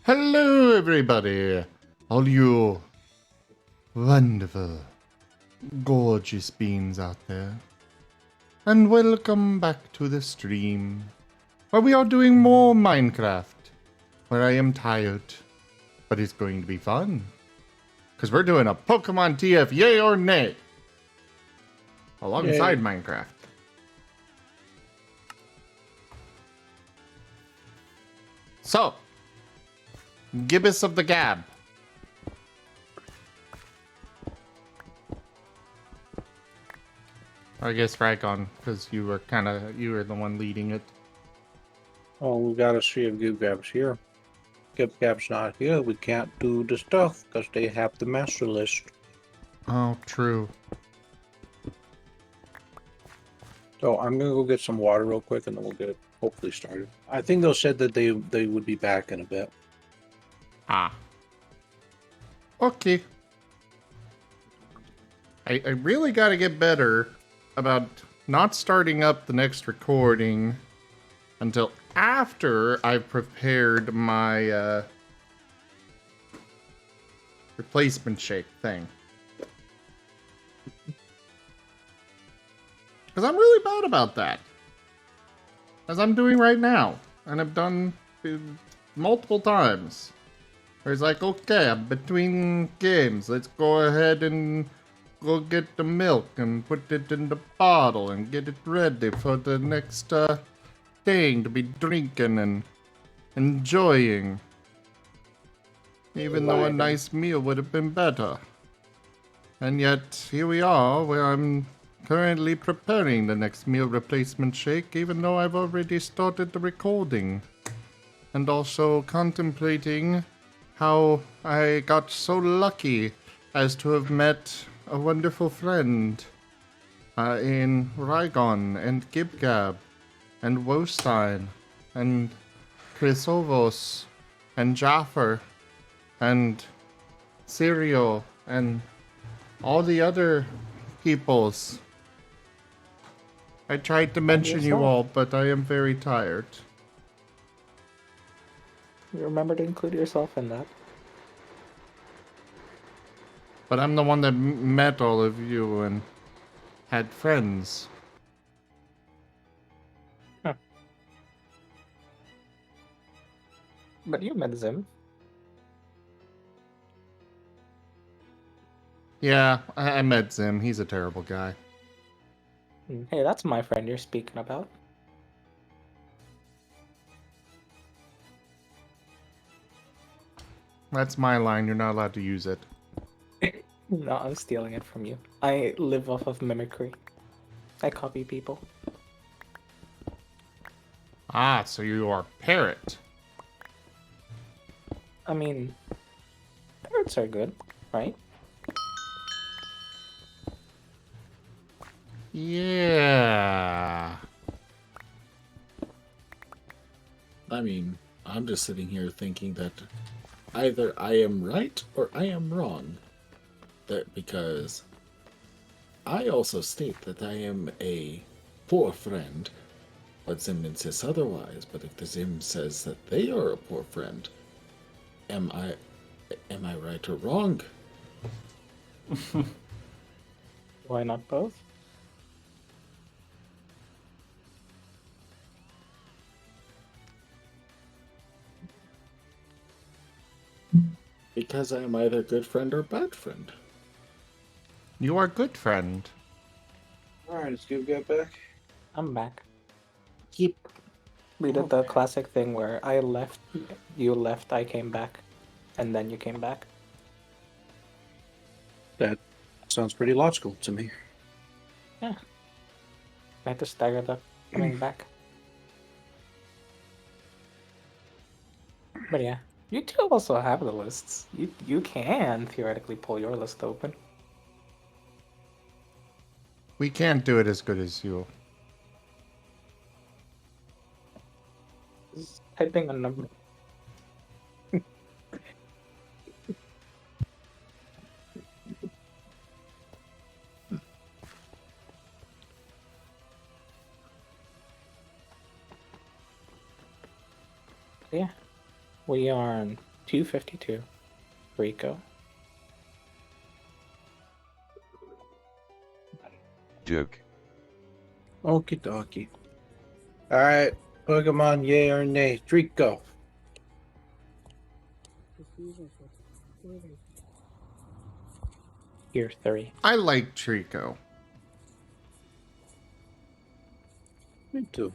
Hello, everybody! All you wonderful, gorgeous beings out there. And welcome back to the stream, where we are doing more Minecraft, where I am tired, but it's going to be fun. Because we're doing a Pokemon TF, yay or nay, alongside Minecraft. So, Gibbous of the Gab. I guess Ragon, because you were the one leading it. Oh, we gotta see if Gab's here. If Gab's not here, we can't do the stuff because they have the master list. Oh, true. So I'm gonna go get some water real quick, and then we'll get it hopefully started. I think they said that they would be back in a bit. Ah. Okay. I really gotta get better about not starting up the next recording until after I've prepared my replacement shake thing. Because I'm really bad about that. As I'm doing right now. And I've done multiple times. Where it's like, okay, I'm between games. Let's go ahead and go get the milk and put it in the bottle and get it ready for the next thing to be drinking and enjoying. Even though a nice meal would have been better. And yet, here we are, where I'm currently preparing the next meal replacement shake, even though I've already started the recording. And also contemplating how I got so lucky as to have met a wonderful friend in Rygon and Gibgab and Wostein and Chrysovos and Jaffer and Serial and all the other peoples. I tried to mention you all, but I am very tired. You remember to include yourself in that. But I'm the one that met all of you and had friends. Huh. But you met Zim. Yeah, I met Zim. He's a terrible guy. Hey, that's my friend you're speaking about. That's my line. You're not allowed to use it. No, I'm stealing it from you. I live off of mimicry. I copy people. Ah, so you are a parrot. I mean, parrots are good, right? Yeah. I mean, I'm just sitting here thinking that either I am right or I am wrong. That because I also state that I am a poor friend, but Zim insists otherwise. But if the Zim says that they are a poor friend, am I right or wrong? Why not both? Because I am either good friend or bad friend. You are a good friend. Alright, let's get back. I'm back. Yep. We did the classic thing where I left, you left, I came back, and then you came back. That sounds pretty logical to me. Yeah. I had to stagger the coming back. But yeah, you two also have the lists. You can theoretically pull your list open. We can't do it as good as you. Just typing a number. Yeah, we are on 252. Rico. Duke. Okie dokie. Alright, Pokemon, yay or nay? Draco. Tier 3. I like Trico. Me too.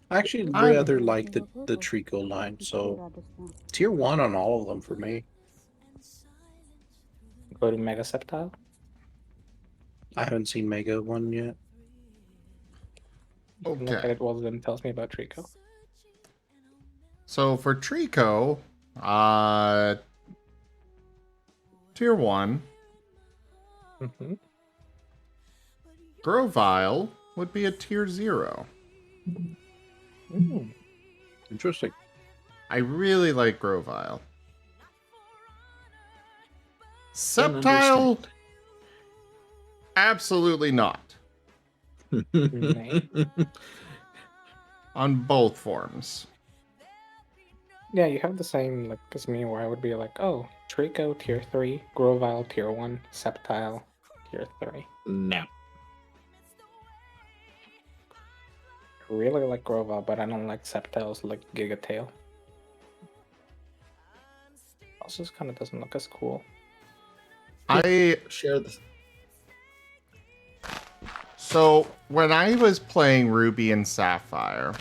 I actually I'm- rather like the Trico line, so tier 1 on all of them for me. Go to Mega Sceptile. I haven't seen Mega 1 yet. You can look at Okay. it while then tells me about Trico. So for Trico, tier 1, Mm-hmm. Grovyle would be a tier 0. Mm. Interesting. I really like Grovyle. Don't Sceptile, understand. absolutely not. Nay. On both forms. Yeah, you have the same like as me where I would be like, oh, Trico tier 3, Grovyle tier 1, Sceptile tier 3. No. I really like Grovyle, but I don't like Sceptile's like Gigatail. Also, just kind of doesn't look as cool. I Share this. So when I was playing Ruby and Sapphire,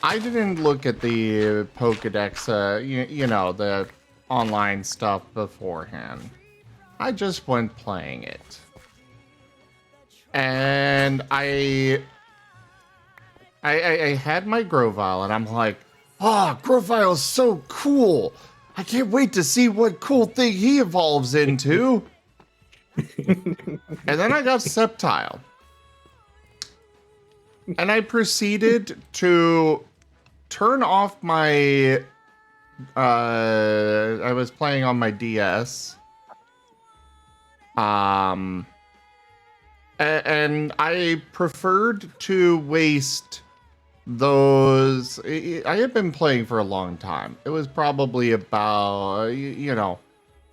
I didn't look at the Pokedex, you know, the online stuff beforehand. I just went playing it. And I had my Grovyle, and I'm like, oh, Grovyle is so cool. I can't wait to see what cool thing he evolves into. And then I got Sceptile. And I proceeded to turn off my... I was playing on my DS. And I preferred to waste those... I had been playing for a long time. It was probably about, you know,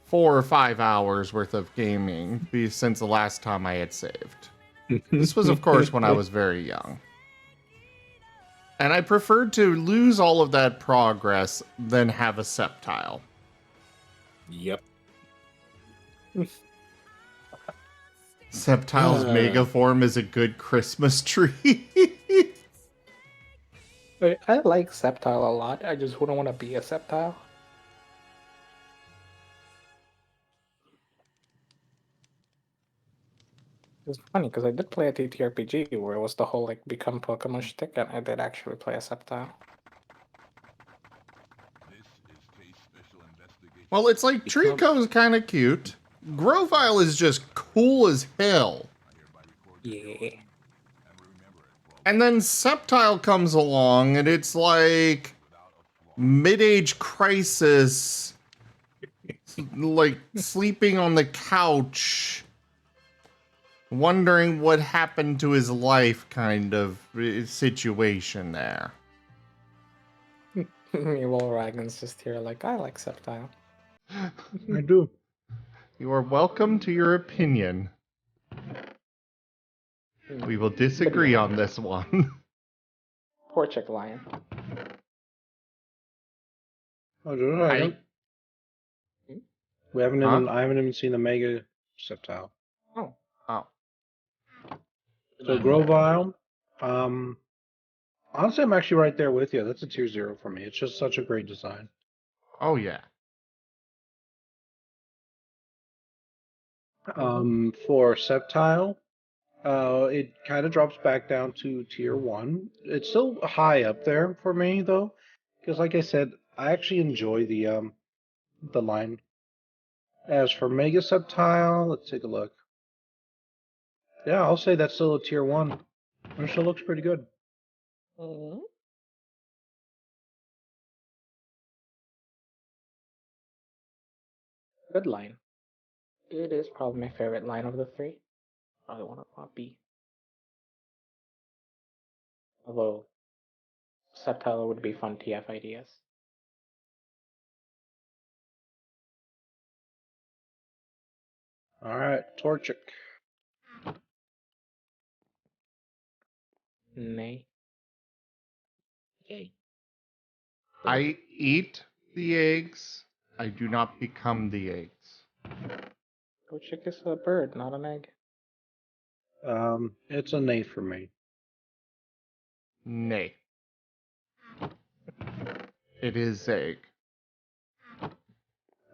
4 or 5 hours worth of gaming since the last time I had saved. This was, of course, when I was very young. And I preferred to lose all of that progress than have a Sceptile. Yep. Sceptile's mega form is a good Christmas tree. I like Sceptile a lot. I just wouldn't want to be a Sceptile. It's funny because I did play a TTRPG where it was the whole like become Pokemon shtick, and I did actually play a Sceptile. Well, it's like Trico's kind of cute. Grovyle is just cool as hell. Yeah. And then Sceptile comes along, and it's like mid-age crisis, like sleeping on the couch, wondering what happened to his life kind of situation there. Meanwhile, Ragn's just here like, I like Sceptile. I do. You are welcome to your opinion. We will disagree on this one. Poor Chick Lion. Oh, I haven't. We haven't Huh? even. I haven't even seen the Mega Sceptile. Oh. Oh. So Grovyle, honestly, I'm actually right there with you. That's a tier 0 for me. It's just such a great design. Oh, yeah. For Sceptile, it kind of drops back down to tier 1. It's still high up there for me though, because like I said, I actually enjoy the line. As for Mega Sceptile, let's take a look. Yeah, I'll say that's still a tier 1. It still looks pretty good. Good line. It is probably my favorite line of the three. Probably one of my B. Although Septile would be fun TF ideas. All right, Torchic. Nay. Yay. I eat the eggs. I do not become the eggs. Torchic is a bird, not an egg. It's a nay for me. Nay. It is egg.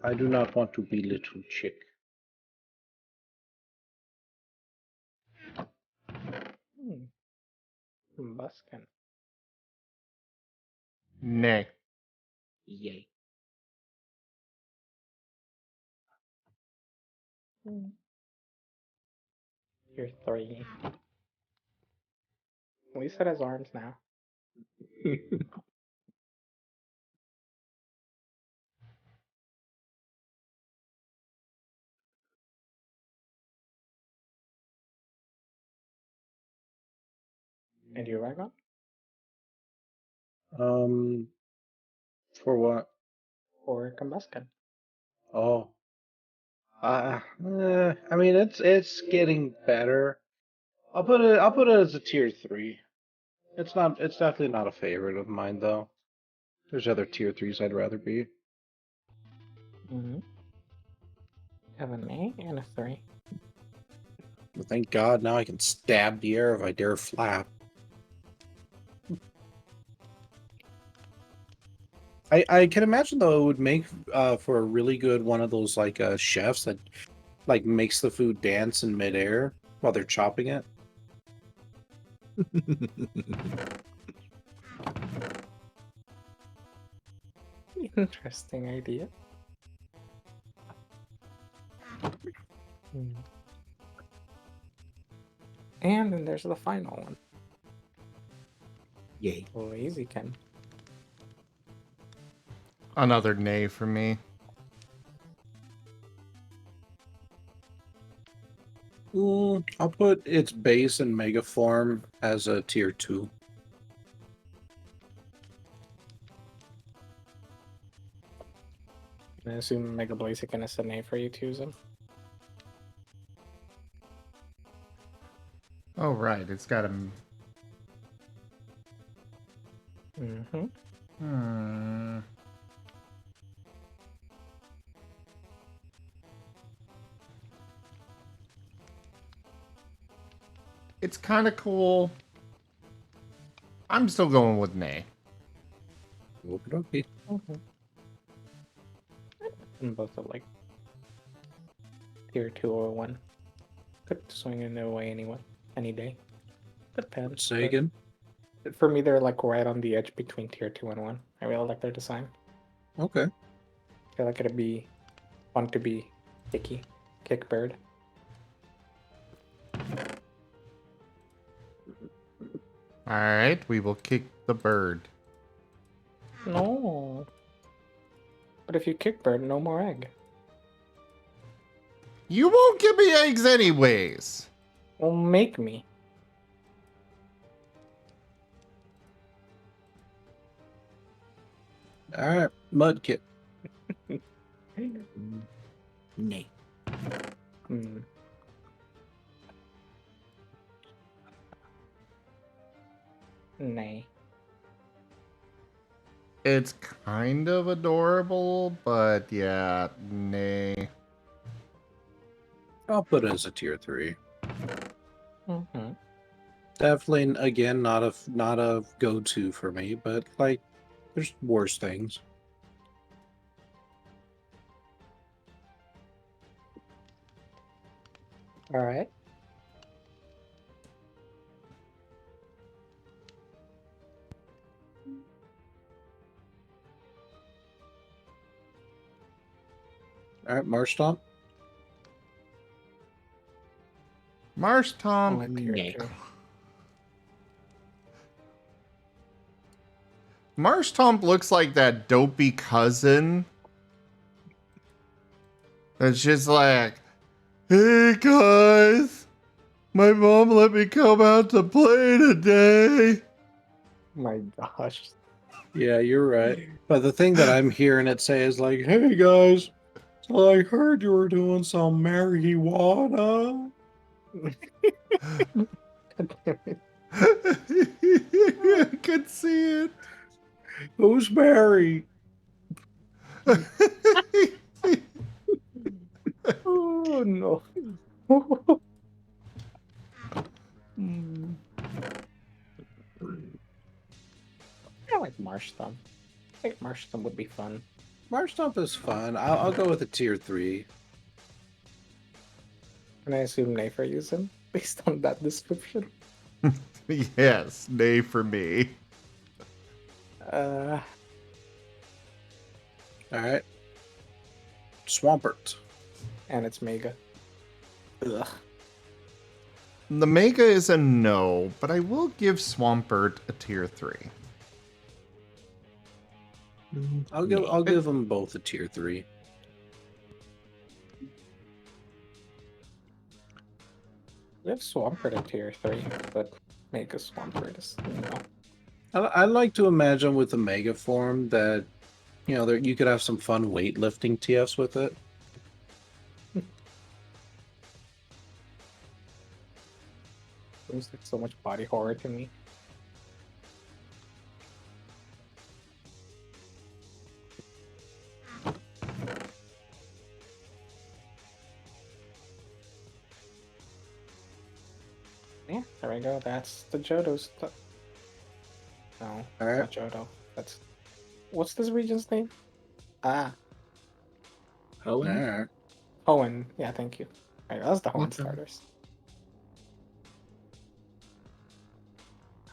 I do not want to be little chick. Buskin. Nay. Yay. You're 3. At least it has arms now. And you, Ragon? For what? Or Combuskin? Oh. I mean, it's getting better. I'll put it as a tier 3. It's definitely not a favorite of mine though. There's other tier 3s I'd rather be. Mm-hmm. Have an A and a 3. Well, thank God now I can stab the air if I dare flap. I can imagine though it would make for a really good one of those like chefs that like makes the food dance in midair while they're chopping it. Interesting idea. And then there's the final one. Yay. Lazy Ken. Another nay for me. I'll put its base and mega form as a tier 2. I assume Mega Blaziken is an A for you too, Zim. Oh, right. It's got a... Mm-hmm. Hmm. It's kind of cool. I'm still going with nay. Okie Mm-hmm. And both are like tier 2 or 1. Could swing in their way anyway, any day. Depends. Say again? For me, they're like right on the edge between tier 2 and 1. I really like their design. Okay. I feel like it'd be fun to be kick bird. Alright, we will kick the bird. No. But if you kick bird, no more egg. You won't give me eggs anyways! Well, make me. Alright, Mudkip. Nay. Hmm. Nay. It's kind of adorable, but yeah, nay. I'll put it as a tier 3. Mm-hmm. Definitely, again, not a go-to for me, but like, there's worse things. All right. Alright, Marshtomp. Marsh Tom. Only tier Nay. 2. Marsh Tom looks like that dopey cousin. That's just like, hey guys, my mom let me come out to play today. My gosh. Yeah, you're right. But the thing that I'm hearing it say is like, "Hey guys, so I heard you were doing some marijuana." I could see Who's Mary? it. Oh no. Hmm. I like Marsh Thumb. I think Marsh Thumb would be fun. Marsh Stomp is fun. I'll go with a tier 3. And I assume Nafer use him based on that description. Yes, nay for me. Uh, All right. Swampert. and it's Mega. Ugh. The Mega is a no, but I will give Swampert a tier 3. I'll give them both a tier 3. We have Swampert at tier 3, but Mega Swampert is, I like to imagine with the mega form that you could have some fun weightlifting TFs with it. Seems like so much body horror to me. Yeah, there we go. That's the Johto stuff. No, Alright. not Johto. That's what's this region's name? Ah, All Helen? right. Hoenn. Yeah, thank you. Right, that's the Hoenn Okay. starters.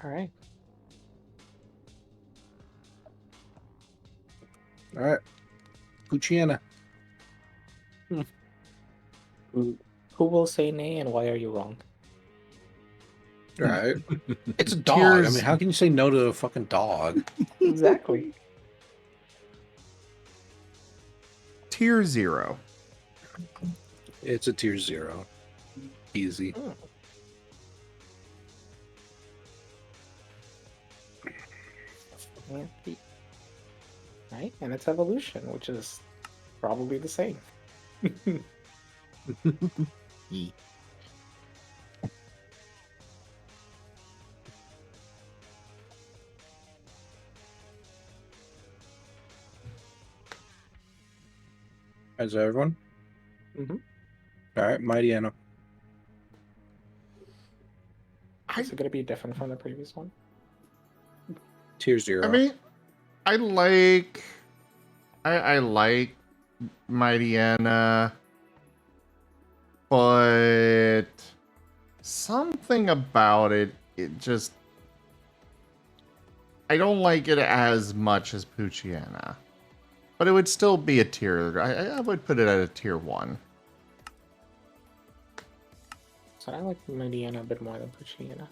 All right. All right. Puchiana. Who will say nay and why are you wrong? All right. It's a dog. I Tears- mean, how can you say no to a fucking dog? Exactly. Tier 0. It's a tier 0. Easy. Right, and its evolution, which is probably the same. Ye. Is that everyone? Mm-hmm. All right. Mighty Anna. Is it going to be different from the previous one? Tier 0. I mean, I like Mighty Anna, but something about it just I don't like it as much as Poochyena. But it would still be a tier. I would put it at a tier 1. So I like Mightyena a bit more than Poochyena.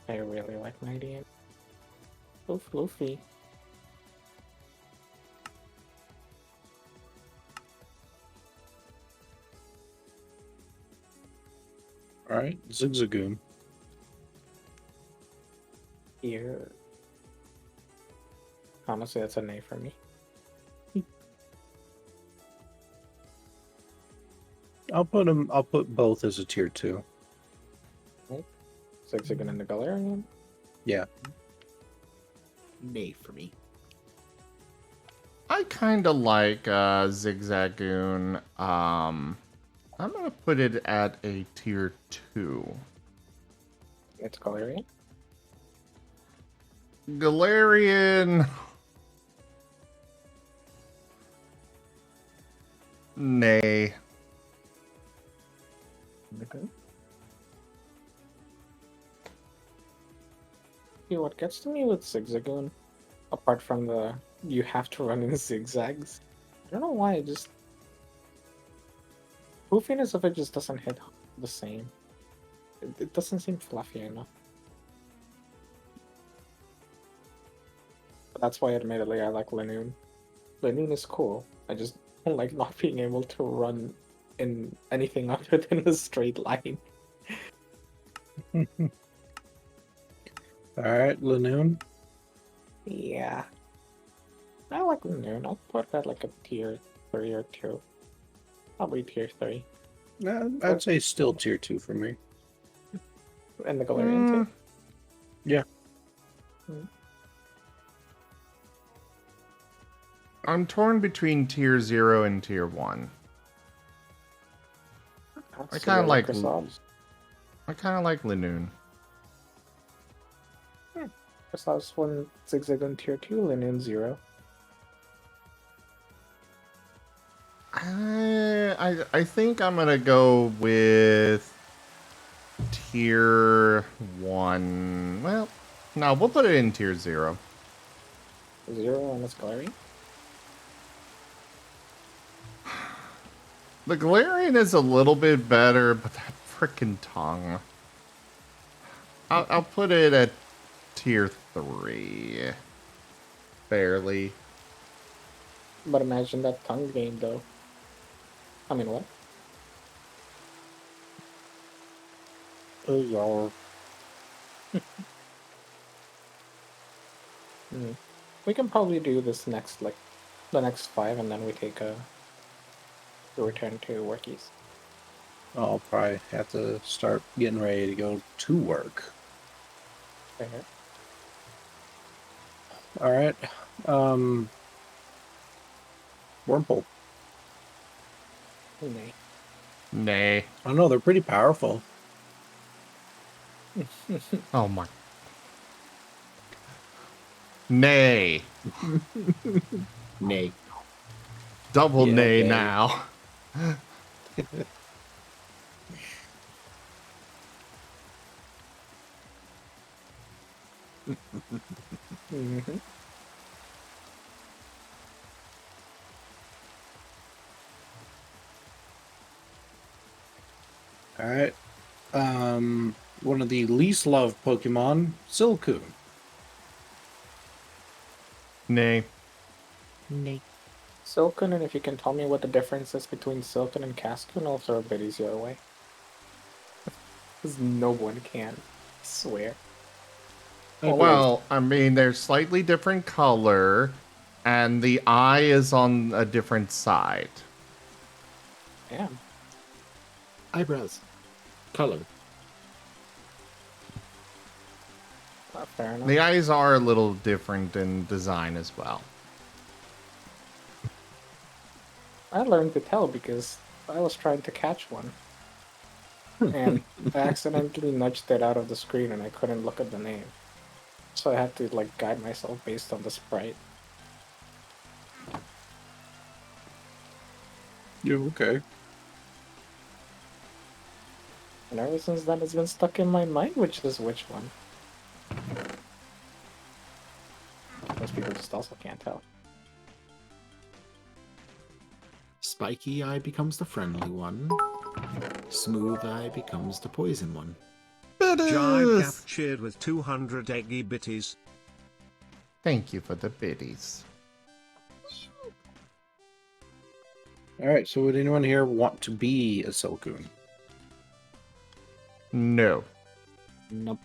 I really like Mightyena. Oof, Luffy. All right. Zigzagoon. Here. Honestly, that's a nay for me. I'll put both as a tier 2. Zigzagoon and the Galarian. Yeah. Nay for me. I kind of like Zigzagoon. I'm going to put it at a tier 2. It's Galarian. Galarian. Nay. Okay. See, what gets to me with Zigzagoon, apart from the you have to run in zigzags, I don't know why, it just... Poofiness of it just doesn't hit the same. It doesn't seem fluffy enough. But that's why admittedly I like Lanoon. Lanoon is cool. I just don't like not being able to run in anything other than a straight line. All right. Lanoon. Yeah. I like Linoon. I'll put it at like a tier 3 or 2. Probably tier 3. I'd say still tier 2 for me. And the Galarian too? Yeah. I'm torn between tier 0 and tier 1. I kind of like Linoon. Chrysalis 1, Zigzag on tier 2, Linoon 0. I think I'm gonna go with tier 1. Well, no, we'll put it in tier 0. 0 on this Galarian? The Galarian is a little bit better, but that frickin' tongue. I'll put it at tier 3. Barely. But imagine that tongue game though. I mean, what? Oh, y'all. We can probably do this next, like, the next 5, and then we take a return to workies. I'll probably have to start getting ready to go to work. Fair. All right. Wurmple. Nay. Nay. I don't know. They're pretty powerful. Oh my. Nay. Nay. Double Yeah, nay nay. now. Mm-hmm. All right. One of the least loved Pokemon, Silcoon. Nay. Nay. Silcoon, and if you can tell me what the difference is between Silcoon and Cascoon, I'll throw biddies your way. Because no one can. I swear. Well, I mean, they're slightly different color, and the eye is on a different side. Damn. Eyebrows. Color. Fair enough. The eyes are a little different in design as well. I learned to tell because I was trying to catch one. And I accidentally nudged it out of the screen and I couldn't look at the name. So I had to like guide myself based on the sprite. Yeah, okay. And ever since then it's been stuck in my mind which is which one. Most people just also can't tell. Spiky eye becomes the friendly one. Smooth eye becomes the poison one. Jive Gap cheered with 200 eggy bitties. Thank you for the biddies. All right. So would anyone here want to be a Silcoon? No. Nope.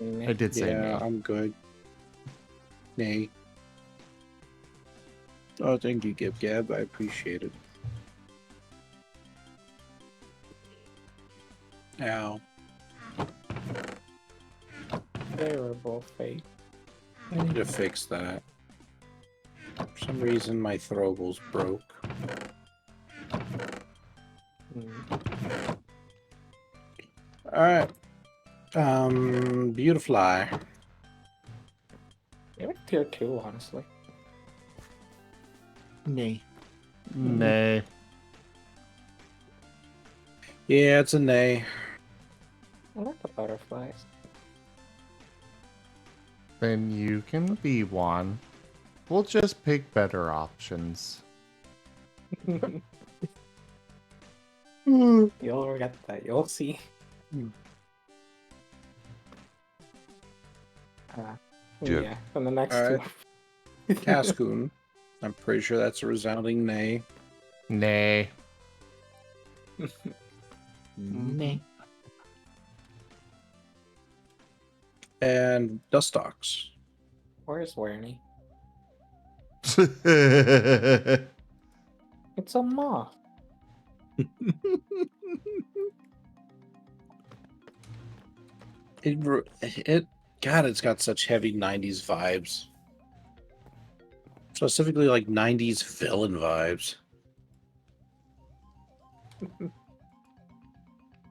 I did say Yeah, nay. I'm good. Nay. Oh, thank you, Gib Gab. I appreciate it. Ow. Terrible fate. I need to fix that. For some reason, my throwables broke. Alright. Beautifly. Maybe tier 2, honestly. Nay. Nay. Yeah, it's a nay. I like the butterflies. Then you can be one. We'll just pick better options. You'll get that. You'll see. Yeah, and the next Alright. two. Cascoon. I'm pretty sure that's a resounding nay. Nay. Nay. And Dustox. Where's Werny? It It's a moth. God, it's got such heavy 90s vibes. Specifically, like 90s villain vibes.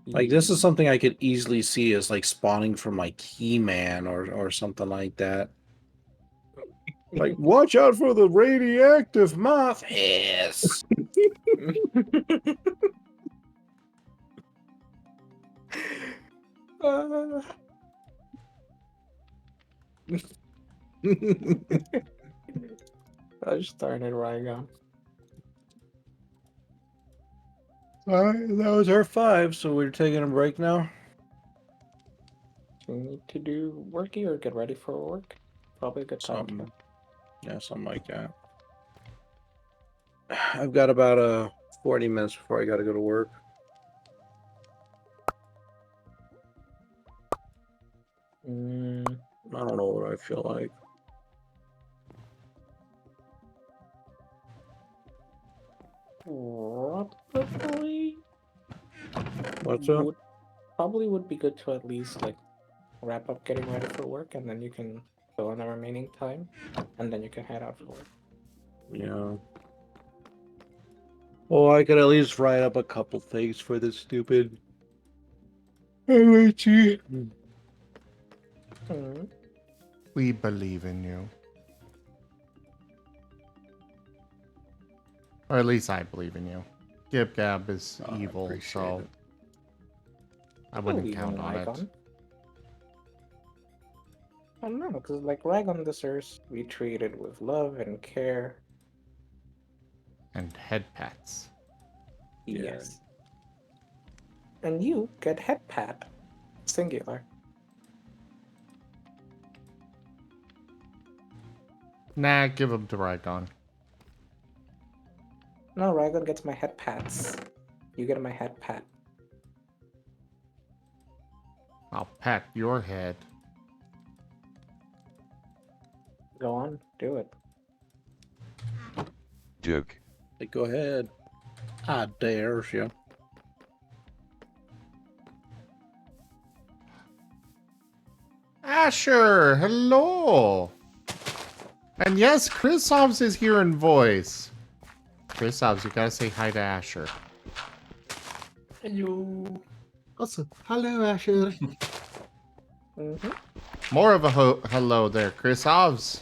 Like, this is something I could easily see as, like, spawning from, like, He-Man or something like that. Like, watch out for the radioactive moth! Yes! Gosh darn it, Rygon. Alright, that was our 5, so we're taking a break now. Do we need to do worky or get ready for work? Probably a good time to. Yeah, something like that. I've got about 40 minutes before I gotta go to work. I don't know what I feel like. Probably What's up? would be good to at least like wrap up getting ready for work, and then you can fill in the remaining time, and then you can head out for work. Yeah. Well, I could at least write up a couple things for this stupid MHE. We believe in you. Or at least I believe in you. Gib Gab is evil, so it. I wouldn't count on it. I don't know, because like Rygon deserves to be treated with love and care. And head pats. Yes. And you get head pat. Singular. Nah, give him to Rygon. No, Rygon gets my head pats. You get my head pat. I'll pat your head. Go on, do it. Duke. Hey, go ahead. I dare you. Asher, hello. And yes, Chris Hobbs is here in voice. Chris Hobbs, you gotta say hi to Asher. Hello. Also, hello, Asher. Mm-hmm. More of a hello there, Chris Hobbs.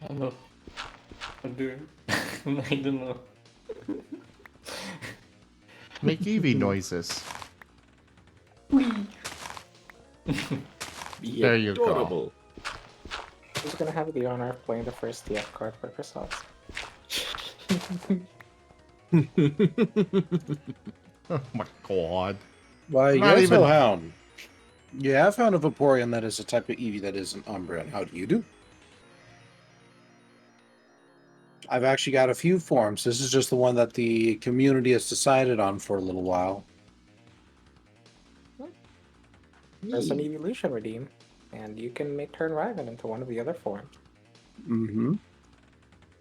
Hello. I'm doing. I don't know. Make Eevee noises. There you go. Adorable. Who's gonna have the honor of playing the first TF card for Chris Hobbs? Oh my god. Why, Not yes, even- Hellhound. You have found a Vaporeon that is a type of Eevee that is an Umbreon. How do you do? I've actually got a few forms. This is just the one that the community has decided on for a little while. There's an evolution redeem, and you can make turn Rygon into one of the other forms. Mm-hmm.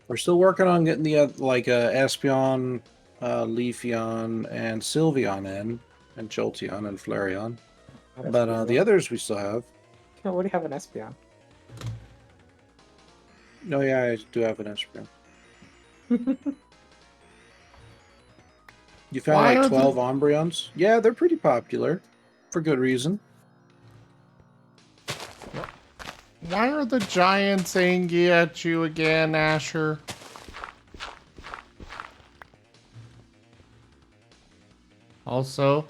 We're still working on getting the Espeon, Leafeon, and Sylveon in, and Jolteon and Flareon. But the others we still have. You already have an Espeon. No, yeah, I do have an Espeon. You found Why like are 12 Umbreons? Yeah, they're pretty popular. For good reason. Why are the giants angry at you again, Asher? Also,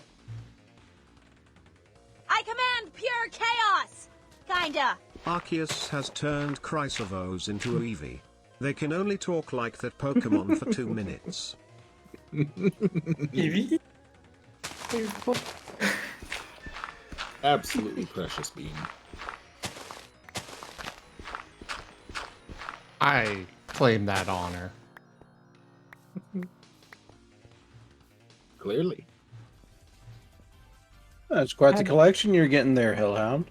I command pure chaos! Kinda. Arceus has turned Chrysovos into a Eevee. They can only talk like that Pokemon for 2 minutes. Eevee? Absolutely precious bean. I claim that honor. Clearly. That's quite the collection you're getting there, Hellhound.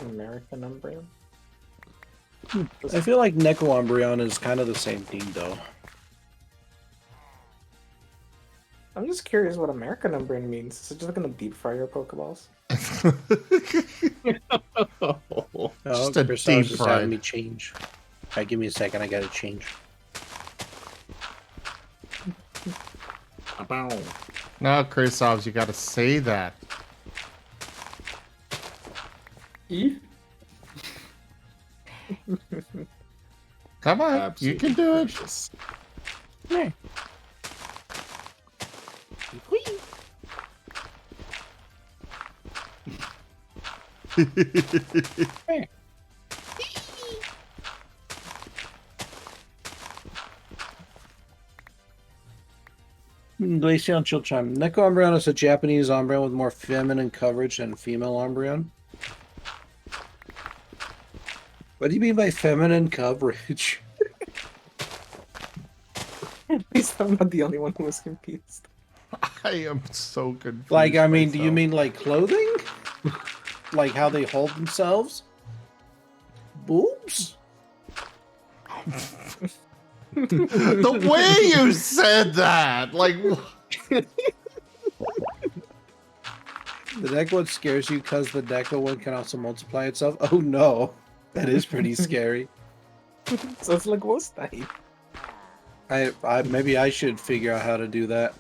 American Umbreon? I feel like Neko Umbreon is kind of the same thing, though. I'm just curious what American Umbreon means. Is it just gonna deep fry your Pokeballs? Just a Chris deep just having fried. me change. Alright, give me a second. I gotta change. No, Kristoffs, you gotta say that. Eve? Come on, you can do it. Precious. Yeah. Glaceon Chill Chime. Neko Umbreon is a Japanese Umbreon with more feminine coverage than female Umbreon. What do you mean by feminine coverage? At least I'm not the only one who was confused. I am so confused. Like, I mean, do you myself. mean like clothing? Like how they hold themselves? Boobs? the way you said that? Like, The Deco one scares you because the Deco one can also multiply itself? Oh no. That is pretty scary. So it's like ghost type. I maybe I should figure out how to do that.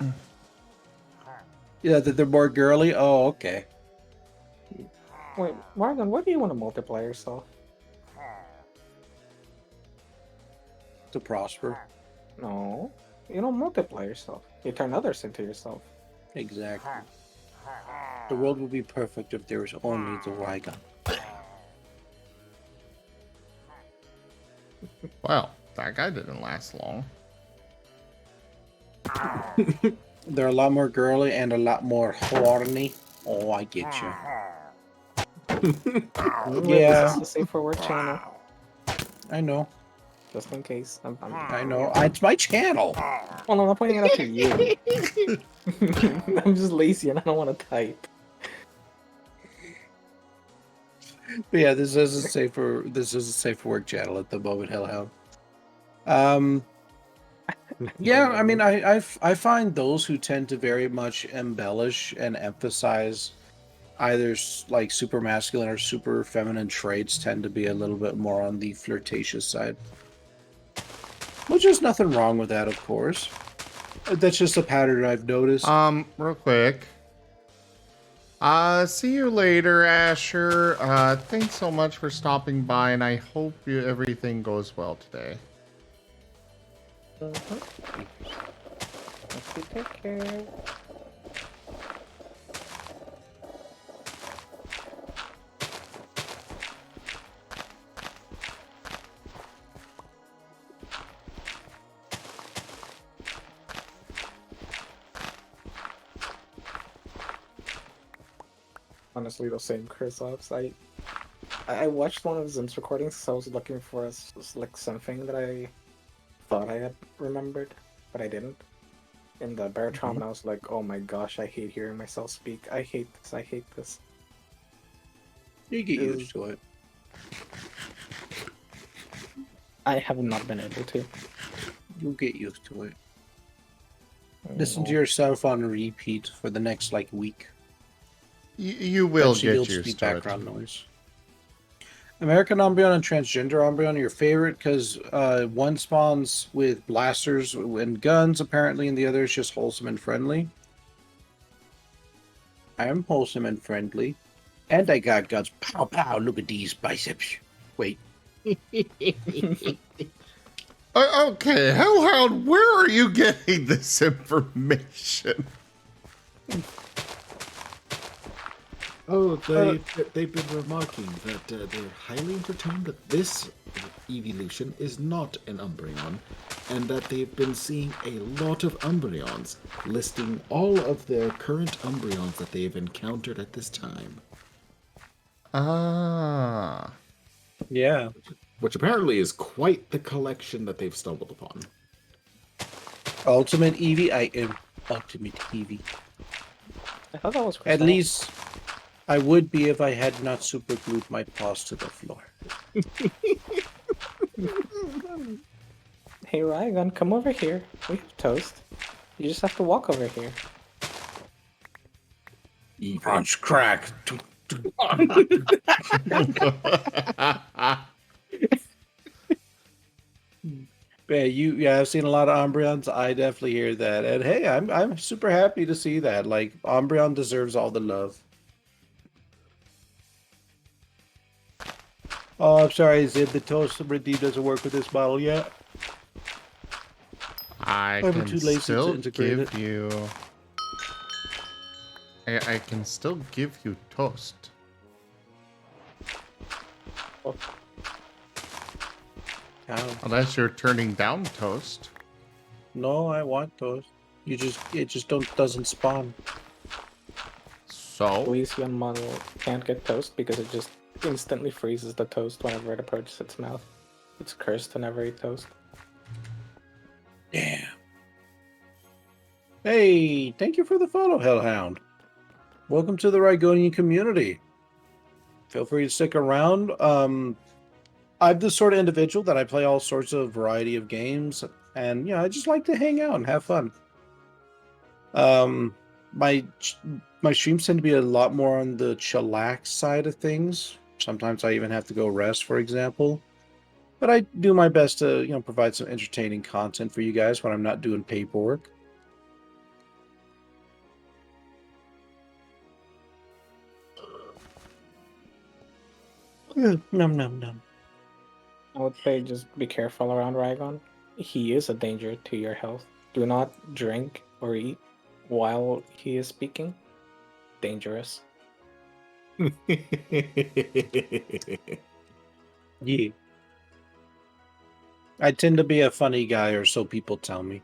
Yeah, that they're more girly? Oh, okay. Wait, Marten, why do you want to multiply yourself? To prosper. No, you don't multiply yourself. You turn others into yourself. Exactly. The world would be perfect if there was only the Rygon. well, that guy didn't last long. They're a lot more girly and a lot more horny. Oh, I get you. Yeah. This is a safe for work channel, I know. just in case. I know. It's my channel. Well, no, I'm not pointing it out to you. I'm just lazy and I don't want to type. But yeah, this is a safe for work channel at the moment, Hellhound. Yeah, I mean, I find those who tend to very much embellish and emphasize either like super masculine or super feminine traits tend to be a little bit more on the flirtatious side. Which is nothing wrong with that, of course. That's just a pattern I've noticed. Real quick. See you later, Asher. Thanks so much for stopping by, and I hope everything goes well today. Take care. Honestly, the same Chris Ops. I watched one of Zim's recordings because I was looking for like something that I thought I had remembered, but I didn't. In the Baritron, and I was like, oh my gosh, I hate hearing myself speak. I hate this. I hate this. You get used to it. I have not been able to. You'll get used to it. Listen to yourself on repeat for the next like week. You will Eventually, get you'll just used be to background noise. American Umbreon and Transgender Umbreon are your favorite because one spawns with blasters and guns, apparently, and the other is just wholesome and friendly. I am wholesome and friendly. And I got guns. Pow, pow, look at these biceps. Wait. Okay, Hellhound, where are you getting this information? Oh, they've been remarking that they're highly entertained that this evolution is not an Umbreon, and that they've been seeing a lot of Umbreons, listing all of their current Umbreons that they've encountered at this time. Ah. Yeah. Which apparently is quite the collection that they've stumbled upon. Ultimate Eevee? I am Ultimate Eevee. I thought that was At least I would be if I had not super glued my paws to the floor. Hey, Rygon, come over here. We have toast. You just have to walk over here. Crunch, crack. Yeah, I've seen a lot of Umbreons. I definitely hear that, and hey, I'm super happy to see that. Like Umbreon deserves all the love. Oh, I'm sorry, Zib. The toast redeem doesn't work with this model yet. I I'm can too lazy to still integrate give it. you. I can still give you toast. How? Unless you're turning down toast. No, I want toast. It just doesn't spawn. So? Elysian model can't get toast because it just instantly freezes the toast whenever it approaches its mouth. It's cursed to never eat toast. Damn. Hey, thank you for the follow, Hellhound. Welcome to the Rygonian community. Feel free to stick around. I'm the sort of individual that I play all sorts of variety of games, and I just like to hang out and have fun. My streams tend to be a lot more on the chillax side of things. Sometimes I even have to go rest, for example. But I do my best to, provide some entertaining content for you guys when I'm not doing paperwork. Num num num. I would say just be careful around Rygon. He is a danger to your health. Do not drink or eat while he is speaking. Dangerous. Yeah. I tend to be a funny guy, or so people tell me.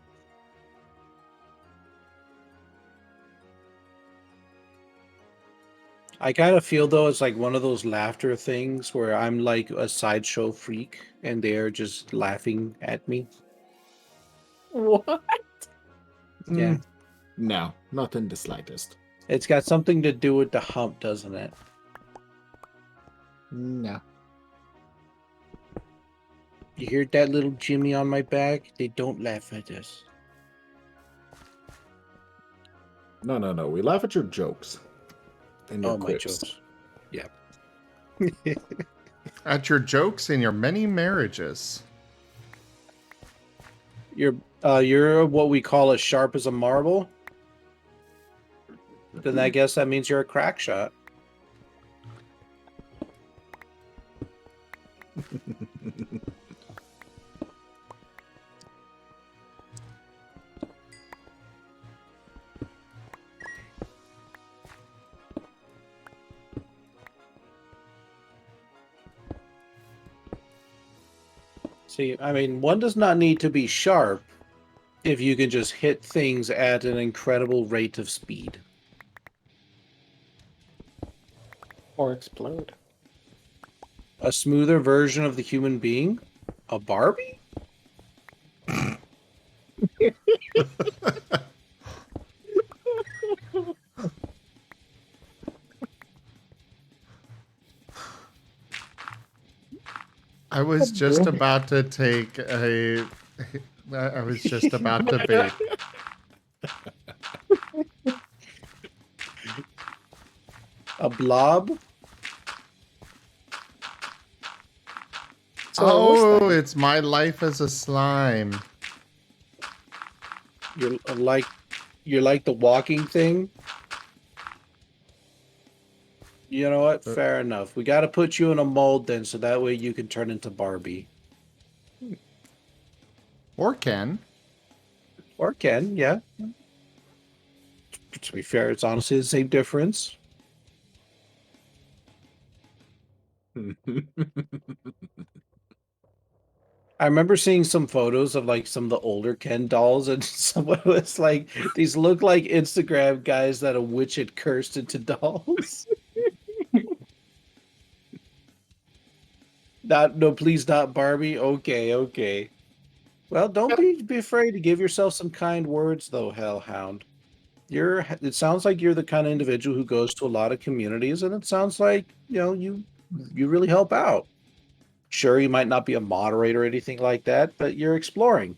I kind of feel though it's like one of those laughter things where I'm like a sideshow freak and they're just laughing at me. What? Yeah. No, not in the slightest. It's got something to do with the hump, doesn't it? No. You hear that little Jimmy on my back? They don't laugh at us. No. We laugh at your jokes. And your Oh, my quips. jokes. Yeah. At your jokes in your many marriages. You're what we call as sharp as a marble. Then I guess that means you're a crack shot. See, I mean, one does not need to be sharp if you can just hit things at an incredible rate of speed. Or explode. A smoother version of the human being? A Barbie? I was just about to take a. I was just about to bait. A blob? Oh, it's my life as a slime. You're like the walking thing? You know what? Fair enough. We got to put you in a mold then, so that way you can turn into Barbie. Or Ken. Or Ken, yeah. To be fair, it's honestly the same difference. I remember seeing some photos of like some of the older Ken dolls, and someone was like, "These look like Instagram guys that a witch had cursed into dolls." No, please not Barbie. Okay. Well, don't be afraid to give yourself some kind words, though, Hellhound. It sounds like you're the kind of individual who goes to a lot of communities, and it sounds like you really help out. Sure, you might not be a moderator or anything like that, but you're exploring,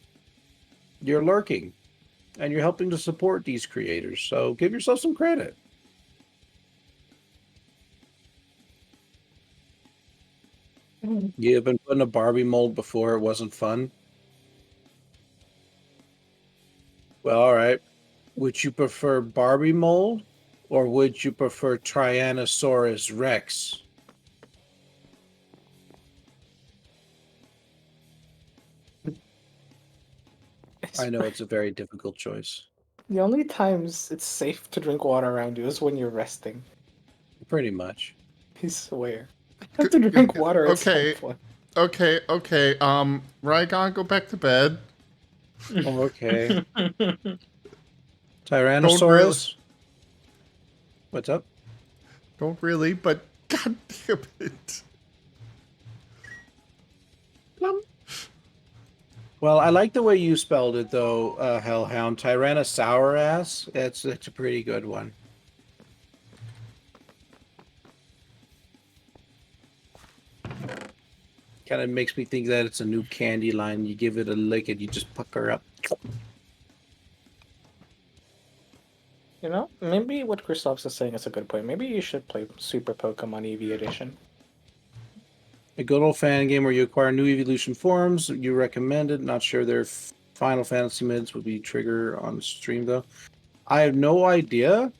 you're lurking, and you're helping to support these creators. So give yourself some credit. You've been put in a Barbie mold before; it wasn't fun. Well, all right. Would you prefer Barbie mold, or would you prefer Tyrannosaurus Rex? I know it's a very difficult choice. The only times it's safe to drink water around you is when you're resting. Pretty much. I swear. I have to drink water at some Okay. point. Okay. Rygon, go back to bed. Oh, okay. Tyrannosaurus? What's up? Don't really, but god damn it. Well, I like the way you spelled it, though, Hellhound. Tyrannosaurus. That's a pretty good one. Kind of makes me think that it's a new candy line. You give it a lick and you just pucker up. You know, maybe what Christoph's is saying is a good point. Maybe you should play Super Pokemon EV Edition. A good old fan game where you acquire new evolution forms. You recommend it. Not sure their Final Fantasy mids would be trigger on stream, though. I have no idea.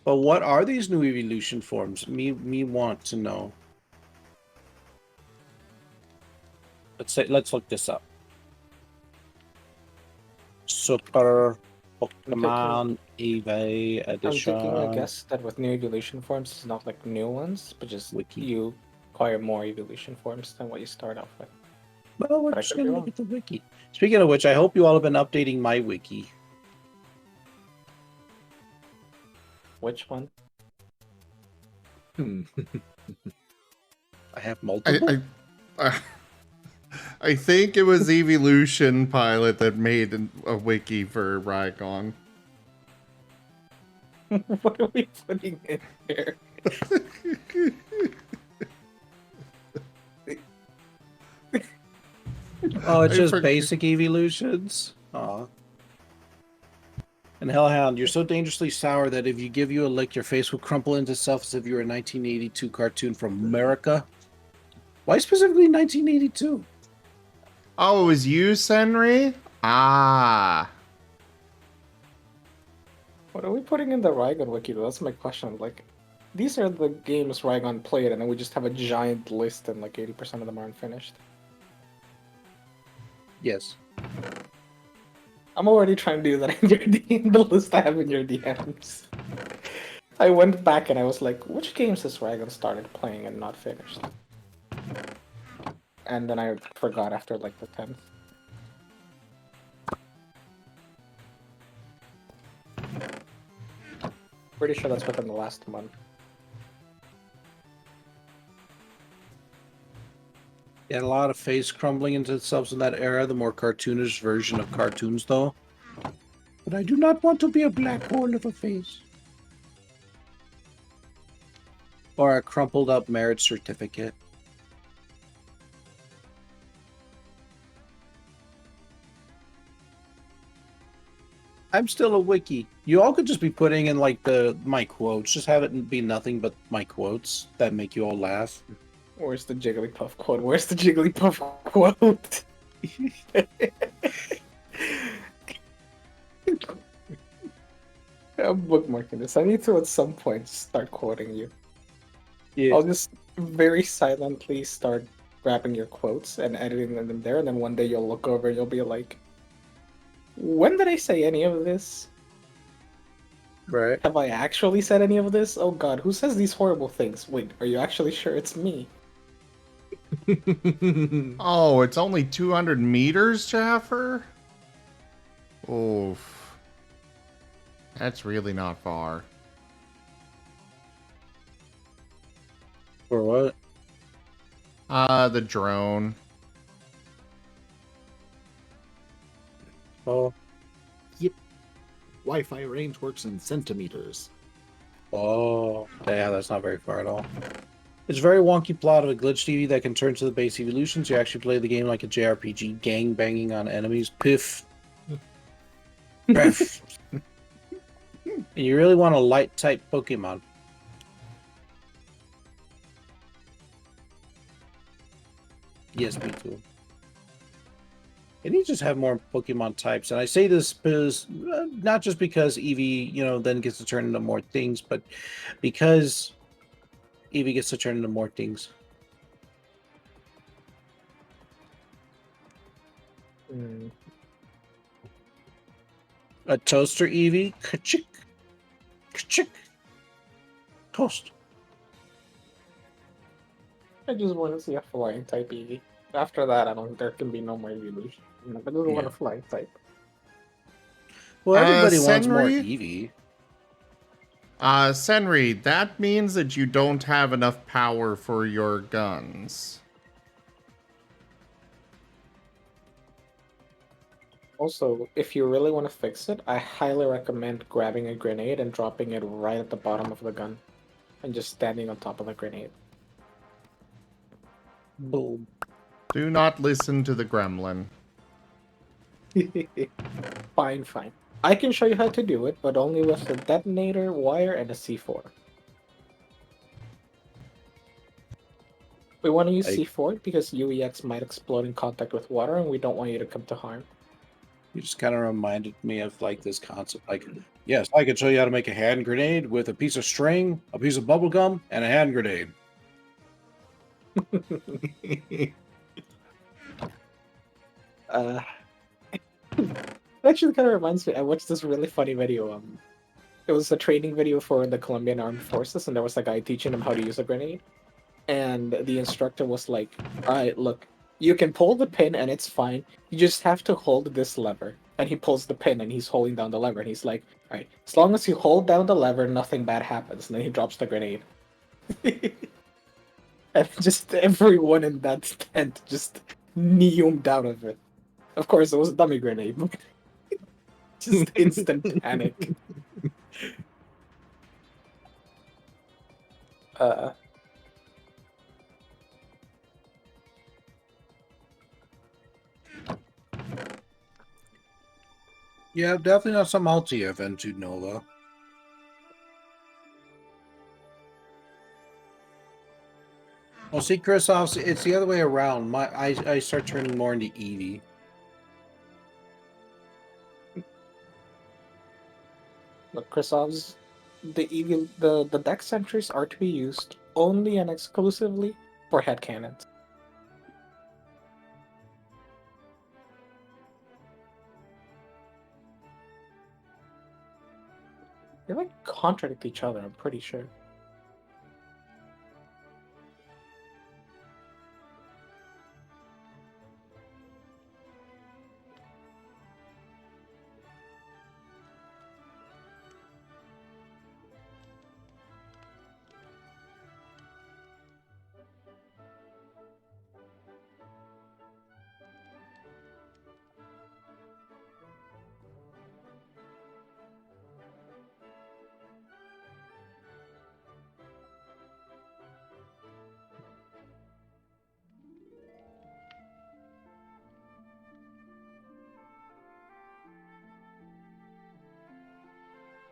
But what are these new evolution forms? Me want to know. Let's look this up. Super Pokemon EV Edition. I'm taking a guess that with new evolution forms, it's not like new ones, but just you acquire more evolution forms than what you start off with. Well, we're just going to look at the wiki. Speaking of which, I hope you all have been updating my wiki. Which one? I have multiple. I think it was Evolution Pilot that made a wiki for Rygon. What are we putting in here? Oh, it's just basic evolutions. Aw. And Hellhound, you're so dangerously sour that if you give you a lick, your face will crumple into itself as if you were a 1982 cartoon from America. Why specifically 1982? Oh, it was you, Senri? Ah. What are we putting in the Rygon wiki? That's my question. Like, these are the games Rygon played, and then we just have a giant list, and like 80% of them aren't finished. Yes. I'm already trying to do that in your in the list I have in your DMs. I went back and I was like, which games has Rygon started playing and not finished? And then I forgot after like the 10th. Pretty sure that's within the last month. Yeah, a lot of face crumbling into itself in that era, the more cartoonish version of cartoons, though. But I do not want to be a black hole of a face. Or a crumpled up marriage certificate. I'm still a wiki. You all could just be putting in like my quotes. Just have it be nothing but my quotes that make you all laugh. Where's the Jigglypuff quote? Where's the Jigglypuff quote? I'm bookmarking this. I need to at some point start quoting you. Yeah. I'll just very silently start grabbing your quotes and editing them there, and then one day you'll look over and you'll be like, when did I say any of this? Right. Have I actually said any of this? Oh god, who says these horrible things? Wait, are you actually sure it's me? Oh, it's only 200 meters, Jaffer? Oof. That's really not far. For what? The drone. Oh. Yep. Wi-Fi range works in centimeters. Oh, yeah, that's not very far at all. It's a very wonky plot of a glitched EV that can turn to the base evolutions. You actually play the game like a JRPG, gang banging on enemies. Piff. Piff. And you really want a light type Pokemon. Yes, me too. And you just have more Pokemon types. And I say this because, not just because Eevee, then gets to turn into more things, but because Eevee gets to turn into more things. Hmm. A toaster Eevee? Ka-chick. Ka-chick. Toast. I just want to see a flying type Eevee. After that, there can be no more evolution. I just want a flying type. Well, everybody wants more Senri? Eevee. Senri, that means that you don't have enough power for your guns. Also, if you really want to fix it, I highly recommend grabbing a grenade and dropping it right at the bottom of the gun. And just standing on top of the grenade. Boom. Do not listen to the gremlin. Fine. I can show you how to do it, but only with a detonator, wire, and a C4. We want to use C4 because UEX might explode in contact with water, and we don't want you to come to harm. You just kind of reminded me of like this concept. Like, yes, I could show you how to make a hand grenade with a piece of string, a piece of bubble gum, and a hand grenade. Actually kind of reminds me, I watched this really funny video. It was a training video for the Colombian Armed Forces, and there was a guy teaching him how to use a grenade. And the instructor was like, alright, look, you can pull the pin and it's fine. You just have to hold this lever. And he pulls the pin and he's holding down the lever. And he's like, alright, as long as you hold down the lever, nothing bad happens. And then he drops the grenade. And just everyone in that tent just neomed out of it. Of course, it was a dummy grenade. Just instant panic. Yeah, definitely not some multi event you'd know though. Well, see, Chris, it's the other way around. I start turning more into Eevee. Look, Krisov's the deck sentries are to be used only and exclusively for headcanons. They like contradict each other, I'm pretty sure.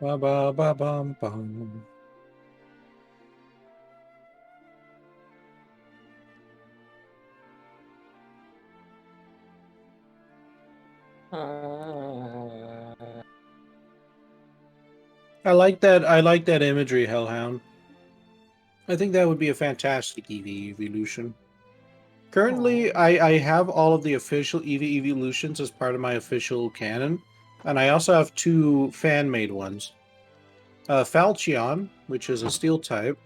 Ba ba ba bum bum. I like that. I like that imagery, Hellhound. I think that would be a fantastic Eevee evolution. Currently, I have all of the official Eevee evolutions as part of my official canon, and I also have 2 fan-made ones. Falchion, which is a steel type,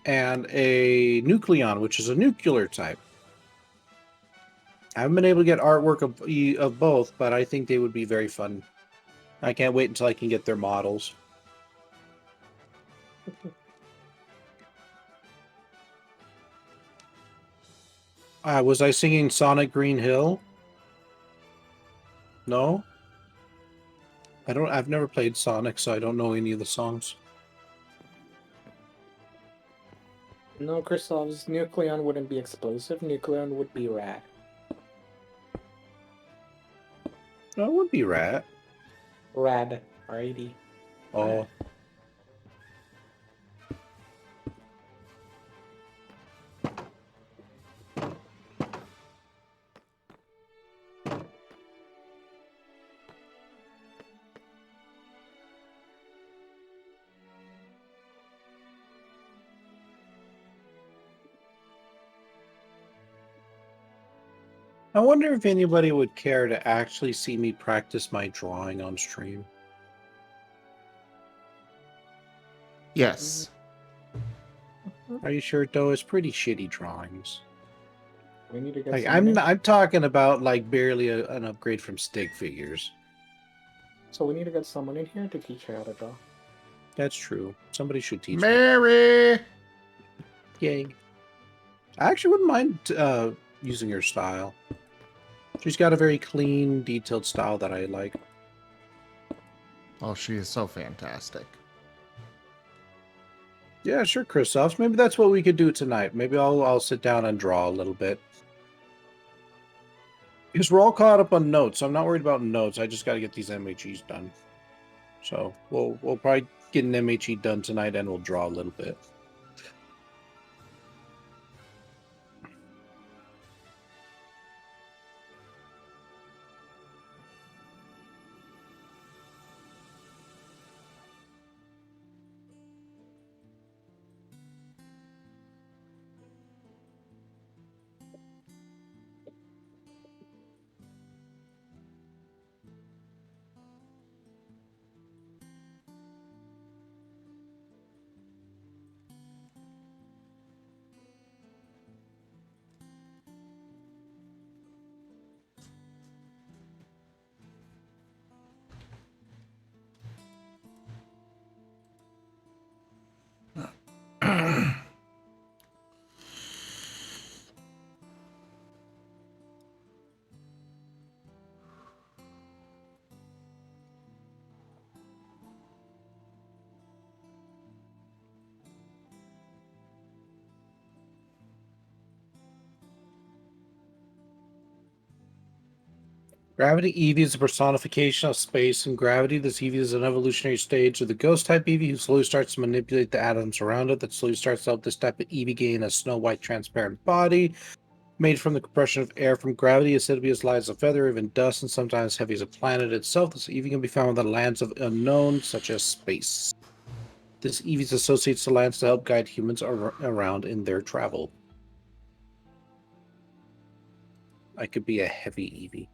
and a Nucleon, which is a nuclear type. I haven't been able to get artwork of both, but I think they would be very fun. I can't wait until I can get their models. Was I singing Sonic Green Hill? No? I've never played Sonic, so I don't know any of the songs. No, Kristoff's Nucleon wouldn't be explosive. Nucleon would be rad. No, it would be Rat. Rad. R-A-D. Oh. I wonder if anybody would care to actually see me practice my drawing on stream. Yes. Are you sure, though? It's pretty shitty drawings. We need to get Like, someone in. I'm talking about like barely an upgrade from stick figures. So we need to get someone in here to teach her how to draw. That's true. Somebody should teach me. Mary! Yay. I actually wouldn't mind using her style. She's got a very clean, detailed style that I like. Oh, she is so fantastic. Yeah, sure, Kristoff. Maybe that's what we could do tonight. Maybe I'll sit down and draw a little bit. Because we're all caught up on notes. So I'm not worried about notes. I just got to get these MHEs done. So we'll probably get an MHE done tonight, and we'll draw a little bit. Gravity Eevee is a personification of space and gravity. This Eevee is an evolutionary stage of the ghost type Eevee who slowly starts to manipulate the atoms around it. That slowly starts to help this type of Eevee gain a snow white transparent body made from the compression of air from gravity. Is said to be as light as a feather, even dust, and sometimes heavy as a planet itself. This Eevee can be found in the lands of unknown, such as space. This Eevee associates the lands to help guide humans around in their travel. I could be a heavy Eevee.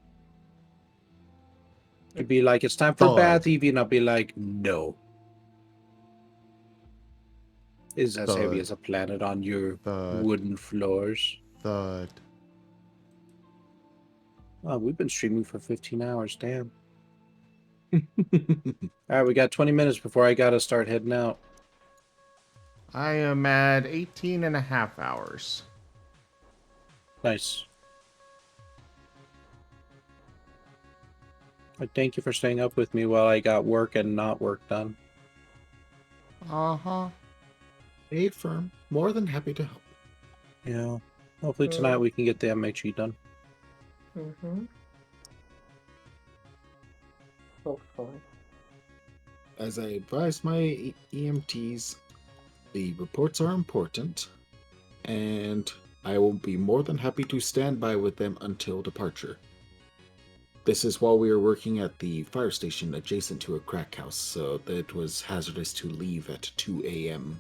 It'd be like, it's time for bath, Eevee, and I'll be like, no. It's as heavy as a planet on your wooden floors. Thud. Oh, we've been streaming for 15 hours, damn. Alright, we got 20 minutes before I gotta start heading out. I am at 18 and a half hours. Nice. I thank you for staying up with me while I got work and not work done. Uh-huh. Stayed firm. More than happy to help. Yeah. Hopefully tonight we can get the MHE done. Mm-hmm. Hopefully. As I advise my EMTs, the reports are important, and I will be more than happy to stand by with them until departure. This is while we were working at the fire station adjacent to a crack house, so that it was hazardous to leave at 2 a.m.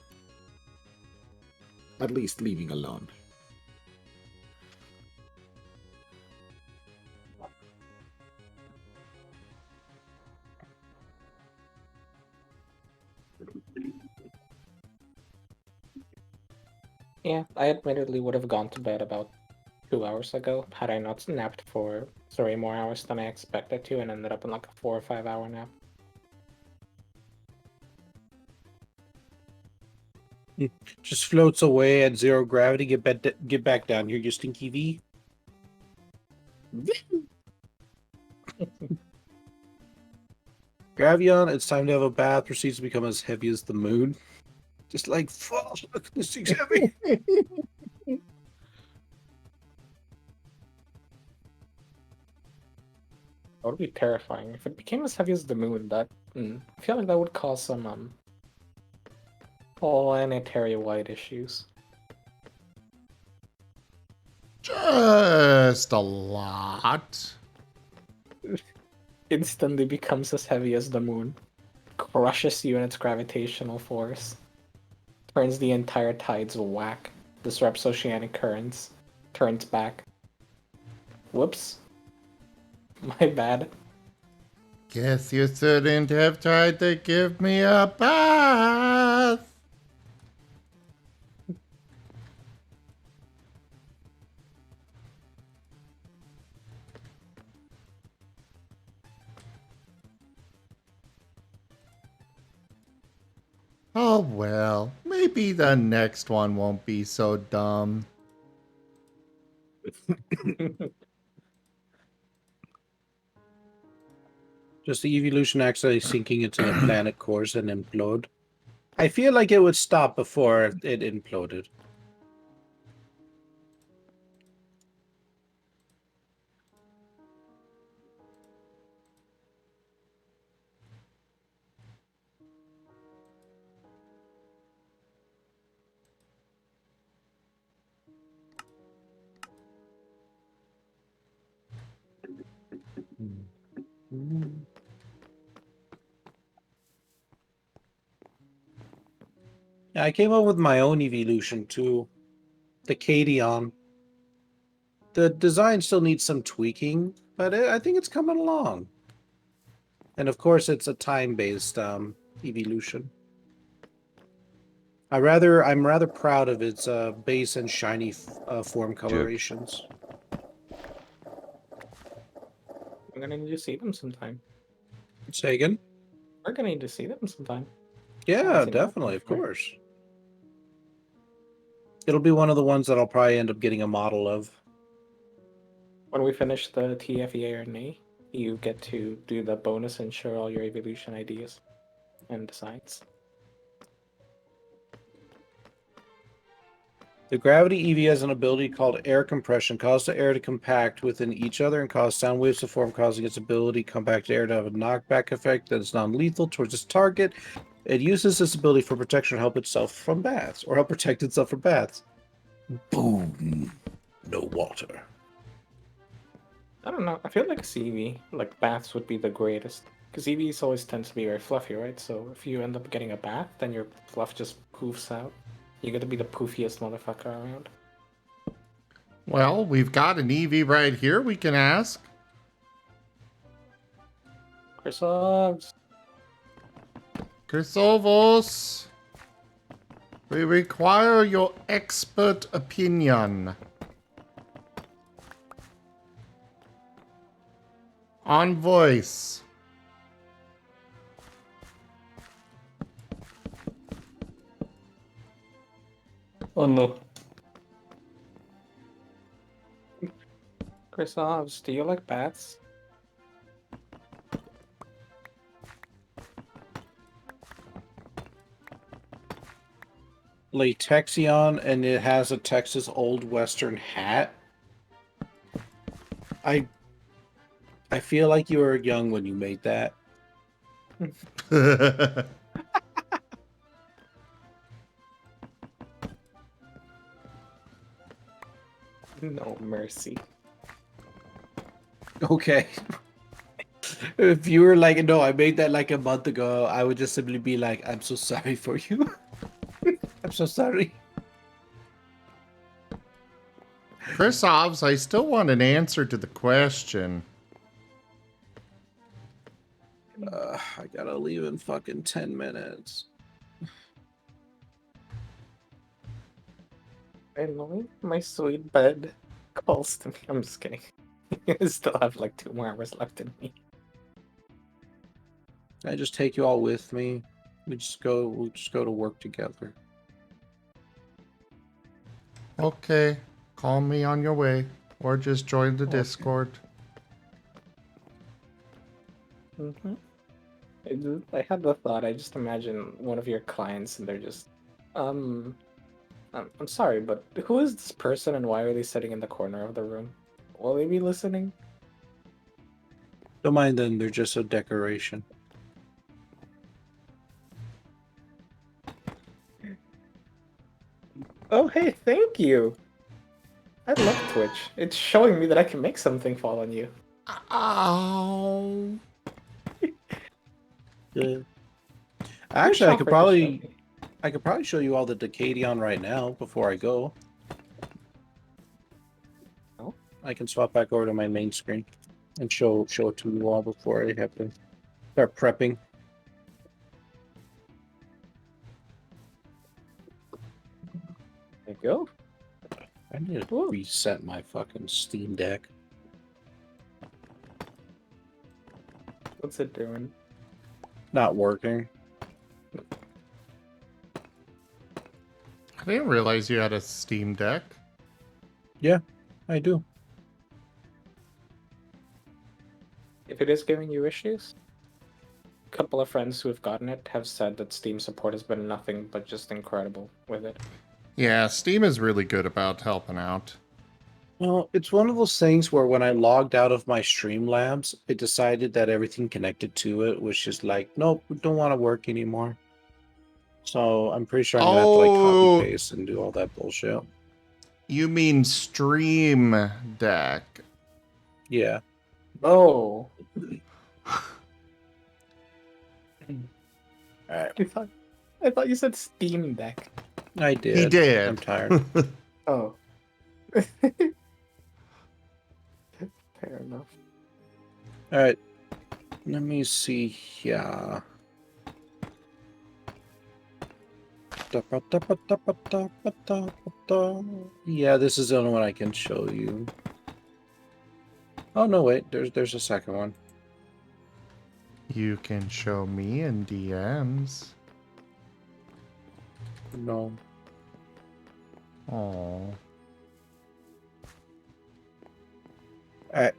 At least leaving alone. Yeah, I admittedly would have gone to bed about 2 hours ago had I not napped for 3 more hours than I expected to and ended up in like a 4 or 5 hour nap. Just floats away at 0 gravity. Get back down here, you stinky V. Gravion, it's time to have a bath. Proceeds to become as heavy as the moon. Just like, fuck, look, this thing's heavy. That would be terrifying. If it became as heavy as the moon, I feel like that would cause some planetary-wide issues. Just a lot. Instantly becomes as heavy as the moon, crushes you in its gravitational force, turns the entire tides whack, disrupts oceanic currents, turns back. Whoops. My bad. Guess you shouldn't have tried to give me a bath. Oh well, maybe the next one won't be so dumb. Just the evolution accidentally sinking into the planet cores and implode. I feel like it would stop before it imploded. Yeah, I came up with my own evolution too. The Cadion. The design still needs some tweaking, but I think it's coming along. And of course, it's a time-based evolution. I'm rather proud of its base and shiny form colorations. I'm gonna need to see them sometime. Say again? We're gonna need to see them sometime. Yeah, seen that definitely, of before. course. It'll be one of the ones that I'll probably end up getting a model of. When we finish the TFEA, you get to do the bonus and share all your evolution ideas and designs. The gravity EV has an ability called air compression, causes the air to compact within each other and cause sound waves to form, causing its ability compact air to have a knockback effect that is non-lethal towards its target. It uses this ability for protection to help itself from bats, or help protect itself from bats. Boom. No water. I don't know. I feel like CV, like baths, would be the greatest. Because EVs always tend to be very fluffy, right? So if you end up getting a bath, then your fluff just poofs out. You get to be the poofiest motherfucker around. Well, we've got an EV right here we can ask. Chrysogs. Chrysobos, we require your expert opinion on voice. Oh no. Chrysogs, do you like baths? Latexion, and it has a Texas Old Western hat. I feel like you were young when you made that. No mercy. Okay. If you were like, no, I made that like a month ago, I would just simply be like, I'm so sorry for you. I'm so sorry. Chris Ovs, I still want an answer to the question. I gotta leave in fucking 10 minutes. Finally, my sweet bed calls to me. I'm just kidding. I still have like 2 more hours left in me. I just take you all with me. We'll just go to work together. Okay, call me on your way, or just join the Okay. Discord. Mm-hmm. I had the thought. I just imagine one of your clients, and they're just, I'm sorry, but who is this person, and why are they sitting in the corner of the room? Will they be listening? Don't mind them, they're just a decoration. Oh, hey, thank you. I love Twitch. It's showing me that I can make something fall on you. Ow. Yeah. Which Actually, offer to show me? I could probably show you all the Decadion right now before I go. Oh. I can swap back over to my main screen and show it to you all before I have to start prepping. There you go. I need to Ooh. reset my fucking Steam Deck. What's it doing? Not working. I didn't realize you had a Steam Deck. Yeah, I do. If it is giving you issues, a couple of friends who have gotten it have said that Steam support has been nothing but just incredible with it. Yeah, Steam is really good about helping out. Well, it's one of those things where when I logged out of my Streamlabs, it decided that everything connected to it was just like, nope, we don't want to work anymore. So I'm pretty sure I'm gonna have to like copy Oh, paste and do all that bullshit. you mean Stream Deck? Yeah. Oh, Alright. I thought you said Steam Deck. I did. He did. I'm tired. Oh. Fair enough. Alright. Let me see here. Yeah, this is the only one I can show you. Oh no, wait, there's a second one. You can show me in DMs. No. Oh. Alright.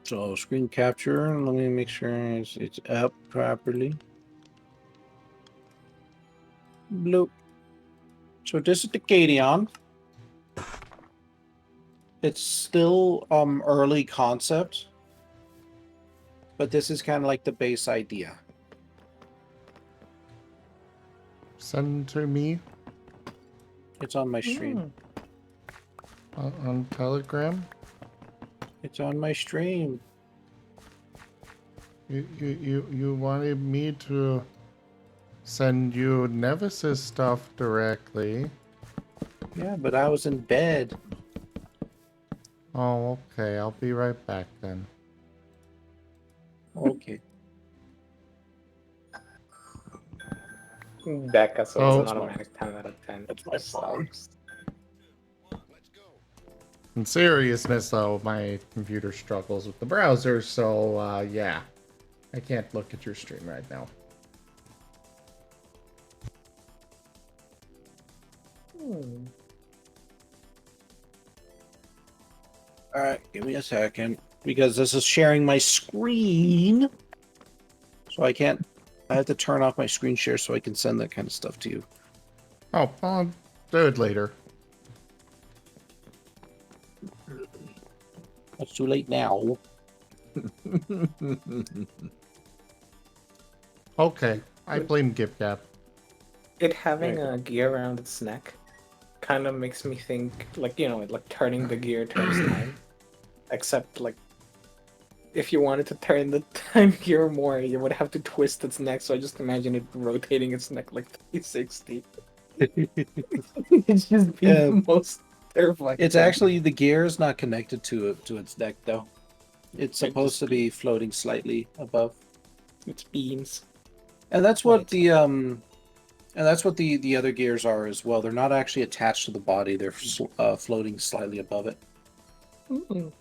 So screen capture, let me make sure it's up properly. Bloop. So this is the Decadion. It's still early concept, but this is kind of like the base idea. Send to me It's on my stream. on Telegram. It's on my stream. You wanted me to send you Nevis's stuff directly. Yeah, but I was in bed. Oh, okay. I'll be right back then. Okay. Becca, so Oh. it's an automatic 10 out of 10. That's my phone. In seriousness, though, my computer struggles with the browser, so yeah. I can't look at your stream right now. Alright, give me a second. Because this is sharing my screen. So I have to turn off my screen share so I can send that kind of stuff to you. Oh, I'll do it later. It's too late now. Okay, I blame GipGap. It having There you a gear around its neck kind of makes me think, like, you know, like turning the gear turns time. Except, like, if you wanted to turn the time gear more, you would have to twist its neck, so I just imagine it rotating its neck like 360. It's just the most terrifying. It's thing. actually the gear is not connected to its neck though. It's It supposed just- to be floating slightly above. It's beams. And that's what Right. the other gears are as well. They're not actually attached to the body. They're floating slightly above it. Mm-mm.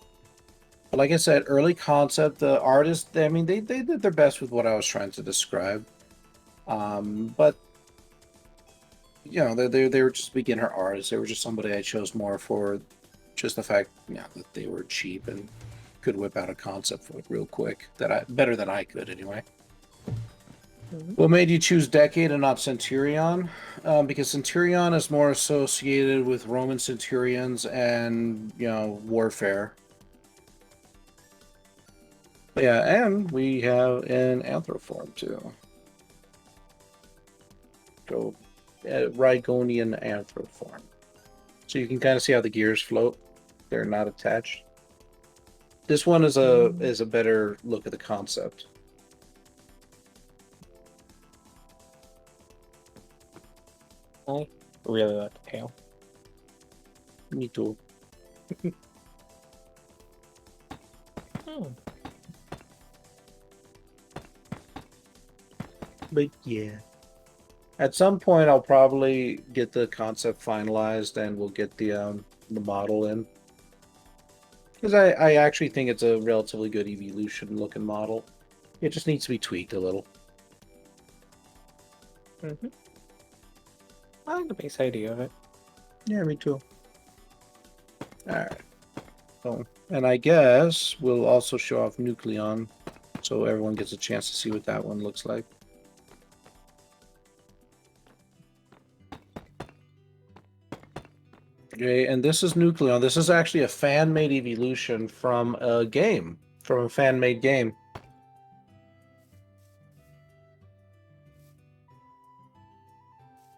But like I said, early concept. The artist, I mean, they did their best with what I was trying to describe. But you know, they were just beginner artists. They were just somebody I chose more for just the fact, yeah, that they were cheap and could whip out a concept for it real quick. Better than I could anyway. Mhm. What made you choose Decade and not Centurion? Because Centurion is more associated with Roman centurions and warfare. But yeah, and we have an Anthroform too. Go Rygonian Anthroform. So you can kind of see how the gears float. They're not attached. This one is a better look at the concept. I really like the tail. Me too. Hmm. But yeah. At some point, I'll probably get the concept finalized, and we'll get the model in. Because I actually think it's a relatively good evolution-looking model. It just needs to be tweaked a little. Mm-hmm. I like the base idea of it. Yeah, me too. Alright. So, and I guess we'll also show off Nucleon, so everyone gets a chance to see what that one looks like. Okay, and this is Nucleon. This is actually a fan-made evolution from a game. From a fan-made game.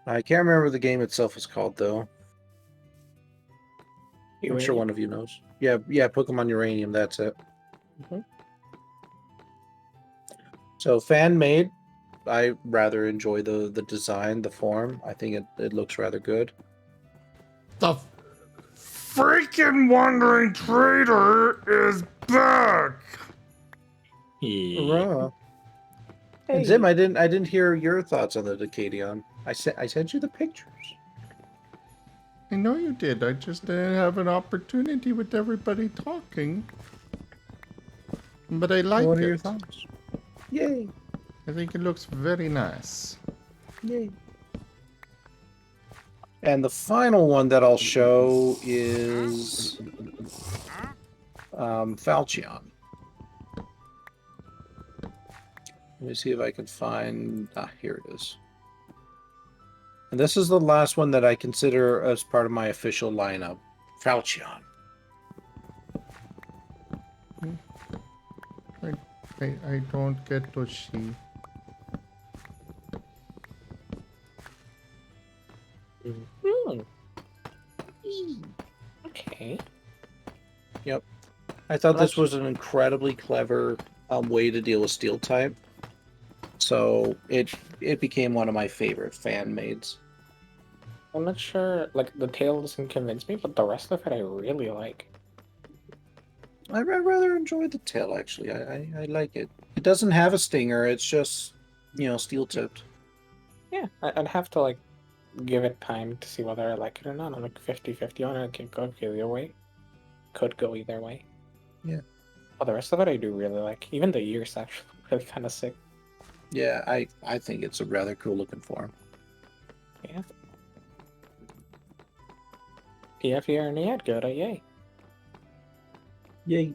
I can't remember what the game itself is called, though. I'm sure one of you knows. Yeah, Pokemon Uranium, that's it. Mhm. So, fan-made. I rather enjoy the design, the form. I think it looks rather good. The freaking Wandering Trader is back! Yeah. Hurrah. Hey. And Zim, I didn't hear your thoughts on the Decadion. I sent you the pictures. I know you did. I just didn't have an opportunity with everybody talking. But I like What are it. your thoughts? Yay! I think it looks very nice. Yay! And the final one that I'll show is Falchion. Let me see if I can find... here it is. And this is the last one that I consider as part of my official lineup. Falchion. I don't get to see. Hmm. Okay. Yep. I thought Well, this was an incredibly clever way to deal with steel type. So it became one of my favorite fan mades. I'm not sure, like, the tail doesn't convince me, but the rest of it I really like. I rather enjoy the tail, actually. I like it. It doesn't have a stinger. It's just, steel tipped. Yeah, I'd have to, like, give it time to see whether I like it or not. I'm like 50-50 on it. It could go either way. Could go either way. Yeah. But the rest of it I do really like. Even the ears actually really kind of sick. Yeah, I think it's a rather cool looking form. Yeah. PFE and yet good, yay. Yay.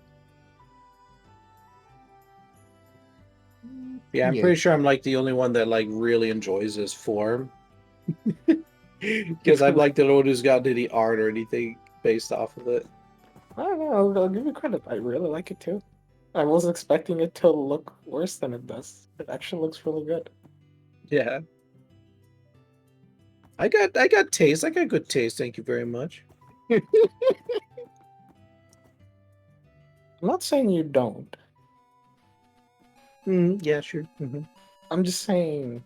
Yeah, I'm Yay. pretty sure I'm like the only one that like really enjoys this form. Because I'm like the one who's got any art or anything based off of it. I don't know, I'll give you credit. I really like it too. I wasn't expecting it to look worse than it does. It actually looks really good. Yeah. I got taste. I got good taste, thank you very much. I'm not saying you don't. Yeah, sure. Mm-hmm. I'm just saying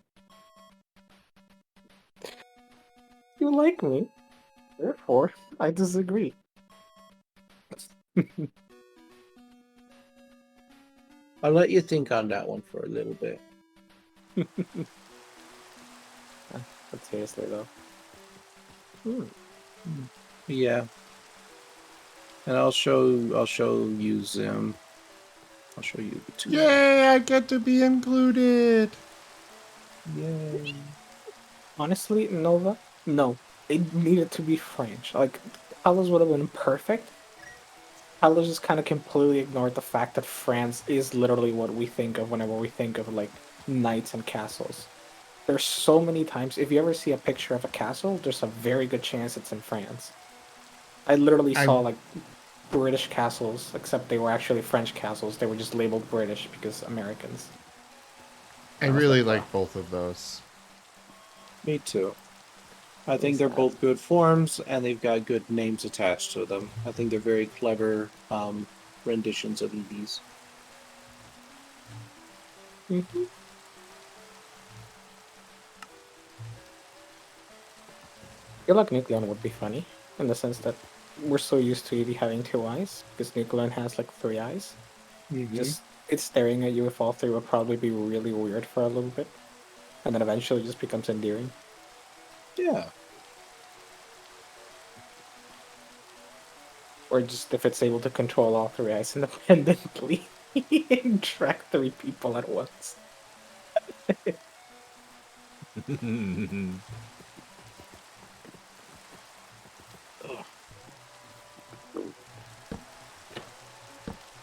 you like me. Therefore, I disagree. I'll let you think on that one for a little bit. But seriously though. Yeah. And I'll show you Zim. I'll show you the two. Yay, I get to be included. Yay. Honestly, Nova, no. It needed to be French. Like, colors would have been perfect. Paolo just kind of completely ignored the fact that France is literally what we think of whenever we think of like knights and castles. There's so many times, if you ever see a picture of a castle, there's a very good chance it's in France. I literally I saw like British castles, except they were actually French castles. They were just labeled British because Americans. I I was really like, wow, like both of those. Me too. I what think is they're that? both good forms, and they've got good names attached to them. I think they're very clever renditions of EVs. Mm-hmm. I feel like Nucleon would be funny in the sense that we're so used to Eevee having 2 eyes because Nucleon has like 3 eyes. Mm-hmm. Just it staring at you with all three would probably be really weird for a little bit, and then eventually just becomes endearing. Yeah. Or just if it's able to control all 3 eyes independently and track 3 people at once.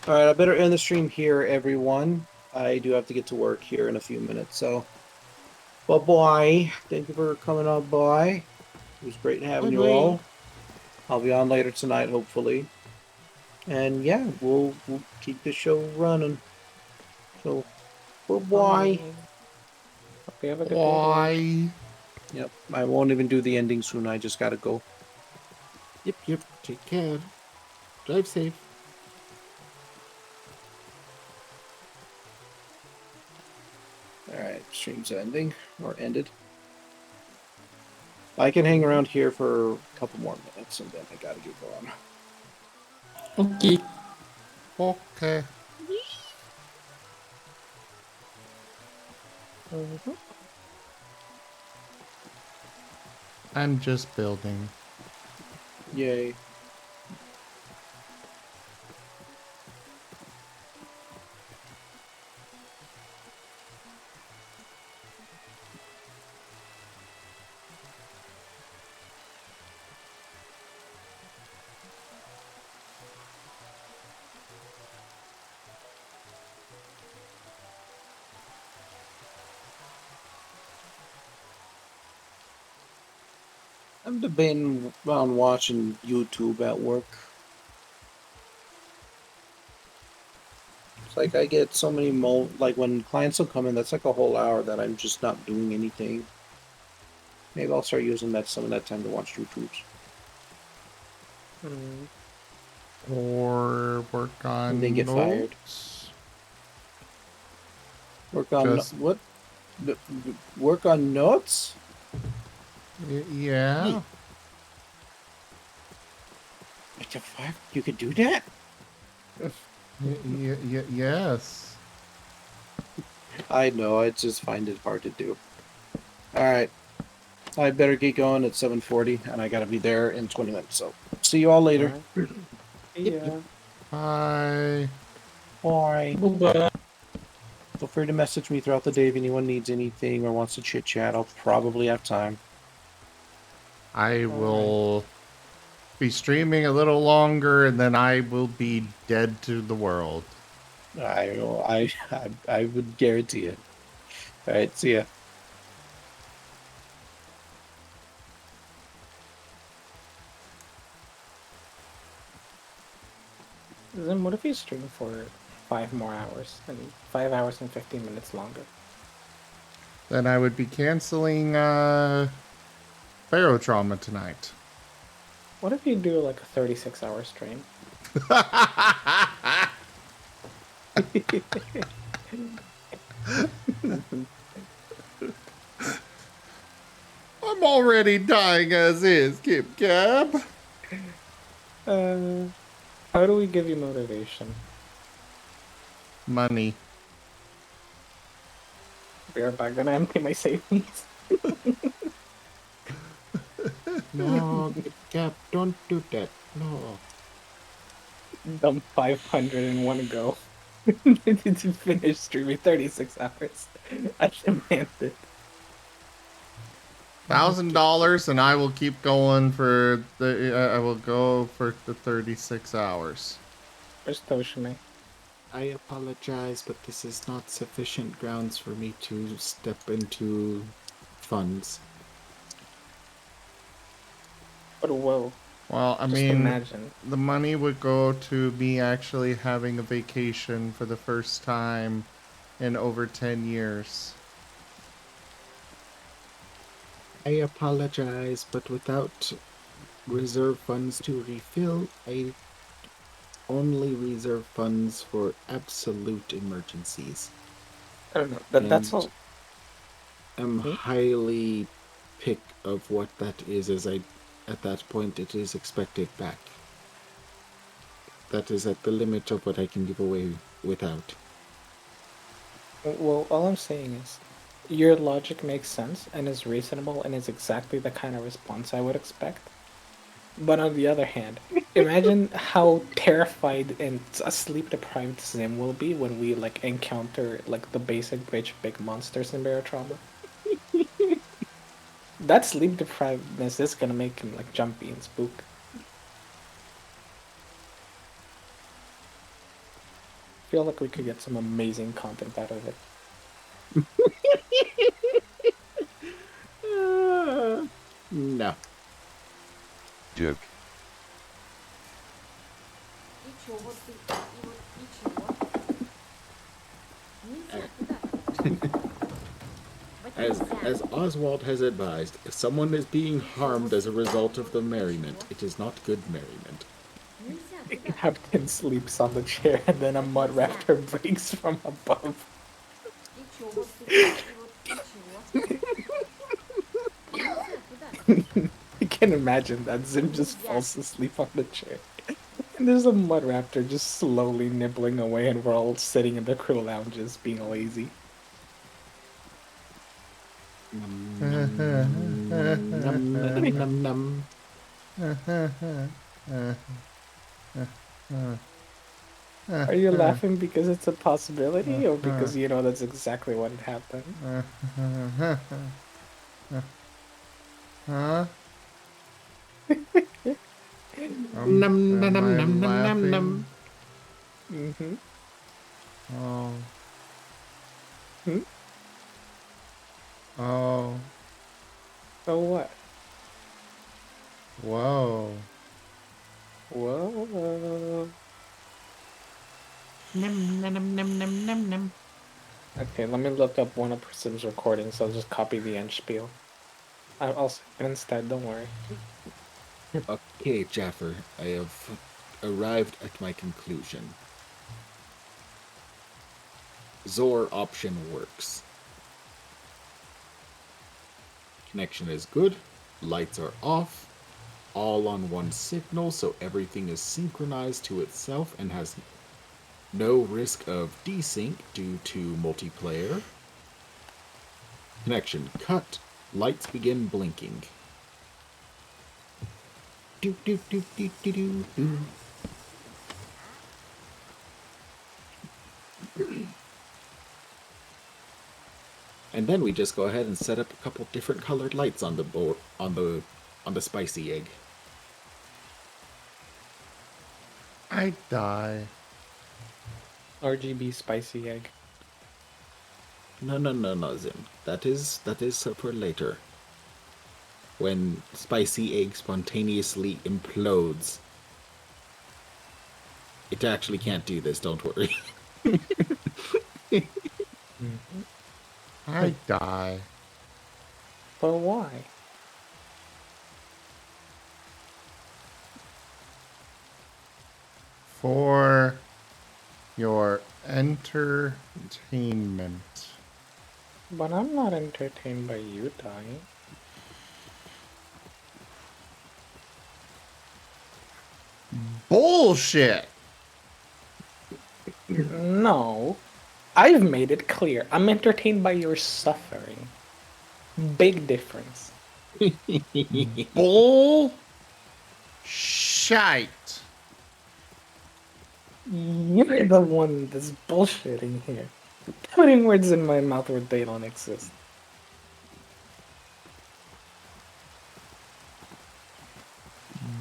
All right, I better end the stream here, everyone. I do have to get to work here in a few minutes, so bye-bye. Thank you for coming on by. It was great having you all. I'll be on later tonight, hopefully. And yeah, we'll keep the show running. So bye-bye. Hope you have a good day, everyone. Why? Yep, I won't even do the ending soon. I just gotta go. Yep. Take care. Drive safe. All right, stream's ending or ended. I can hang around here for a couple more minutes, and then I gotta get going. Okay. Okay. Mhm. I'm just building. Yay. I'm debating on watching YouTube at work. It's like I get so many like when clients will come in, that's like a whole hour that I'm just not doing anything. Maybe I'll start using some of that time to watch YouTubes. Mm. Or work on And then get fired. notes. Work on Just- what? Work on notes? Yeah. What the fuck? You could do that? Yes. I know. I just find it hard to do. All right. I better get going at 7:40, and I gotta be there in 20 minutes. So, see you all later. Alright. Yeah. Bye. Bye. Bye. Feel free to message me throughout the day if anyone needs anything or wants to chit chat. I'll probably have time. I will be streaming a little longer, and then I will be dead to the world. I would guarantee it. All right. See ya. Then what if you stream for 5 more hours and 5 hours and 15 minutes longer? Then I would be canceling Pharaoh Trauma tonight. What if you do like a 36-hour stream? I'm already dying as is, Kip Cab. How do we give you motivation? Money. Be right back, gonna empty my savings. No, Kip Cab, don't do that. No. Dump 500 in one go. To finish streaming 36 hours. I demand it. $1,000, and I will keep going for the. I will go for the 36 hours. Where's Toshime? I apologize, but this is not sufficient grounds for me to step into funds. But whoa. Well, I Just mean, imagine. the money would go to me actually having a vacation for the first time in over 10 years. I apologize, but without reserve funds to refill, I only reserve funds for absolute emergencies. I don't know. That's And all. I'm highly pick of what that is, as at that point it is expected back. That is at the limit of what I can give away without. Well, all I'm saying is, your logic makes sense and is reasonable and is exactly the kind of response I would expect. But on the other hand, imagine how terrified and sleep deprived Zim will be when we like encounter like the basic bitch big monsters in Barotrauma. That sleep deprivedness is gonna make him like jumpy and spook. I feel like we could get some amazing content out of it. No. Joke. As Oswald has advised, if someone is being harmed as a result of the merriment, it is not good merriment. Captain sleeps on the chair and then a mud raptor breaks from above. I can imagine that Zim just falls asleep on the chair. And there's a mud raptor just slowly nibbling away and we're all sitting in the crew lounges being lazy. Are you laughing because it's a possibility or because you know that's exactly what happened? Huh? Num am num I num num num num. Mm-hmm. Oh. Hmm? Oh. Oh what? Whoa. Whoa. Num num num num num num. Okay, let me look up one of Prism's recordings. I'll just copy the end spiel. I'll say it instead, don't worry. Okay, Jaffer, I have arrived at my conclusion. Zor option works. Connection is good, lights are off, all on one signal, so everything is synchronized to itself and has no risk of desync due to multiplayer. Connection cut, lights begin blinking. Do do do do do do do. And then we just go ahead and set up a couple different colored lights on the board on the spicy egg. I die. RGB spicy egg. No, Zim. That is for later. When spicy egg spontaneously implodes. It actually can't do this, don't worry. I die. But why? For your entertainment. But I'm not entertained by you dying. Bullshit! No. I've made it clear. I'm entertained by your suffering. Big difference. Bull shite. You're the one that's bullshitting here. Putting words in my mouth where they don't exist.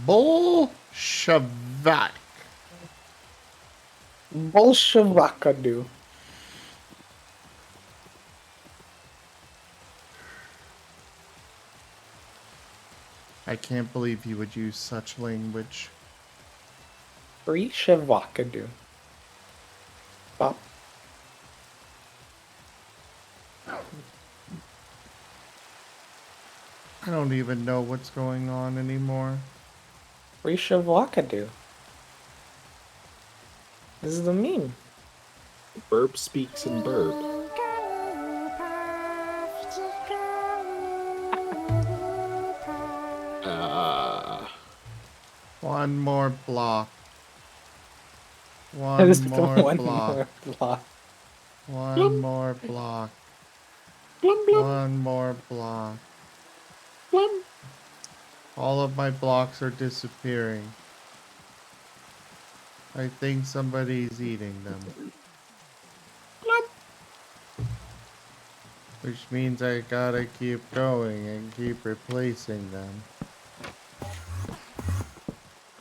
Bull shavat. Bolshevakadu. I can't believe you would use such language. Bolshevakadu. Bop. I don't even know what's going on anymore. Bolshevakadu. This is the meme. Burp speaks in burp. One more block. Just One more one block. more block. One more block. Blum, blum, One more block. blum. All of my blocks are disappearing. I think somebody's eating them. Which means I gotta keep going and keep replacing them.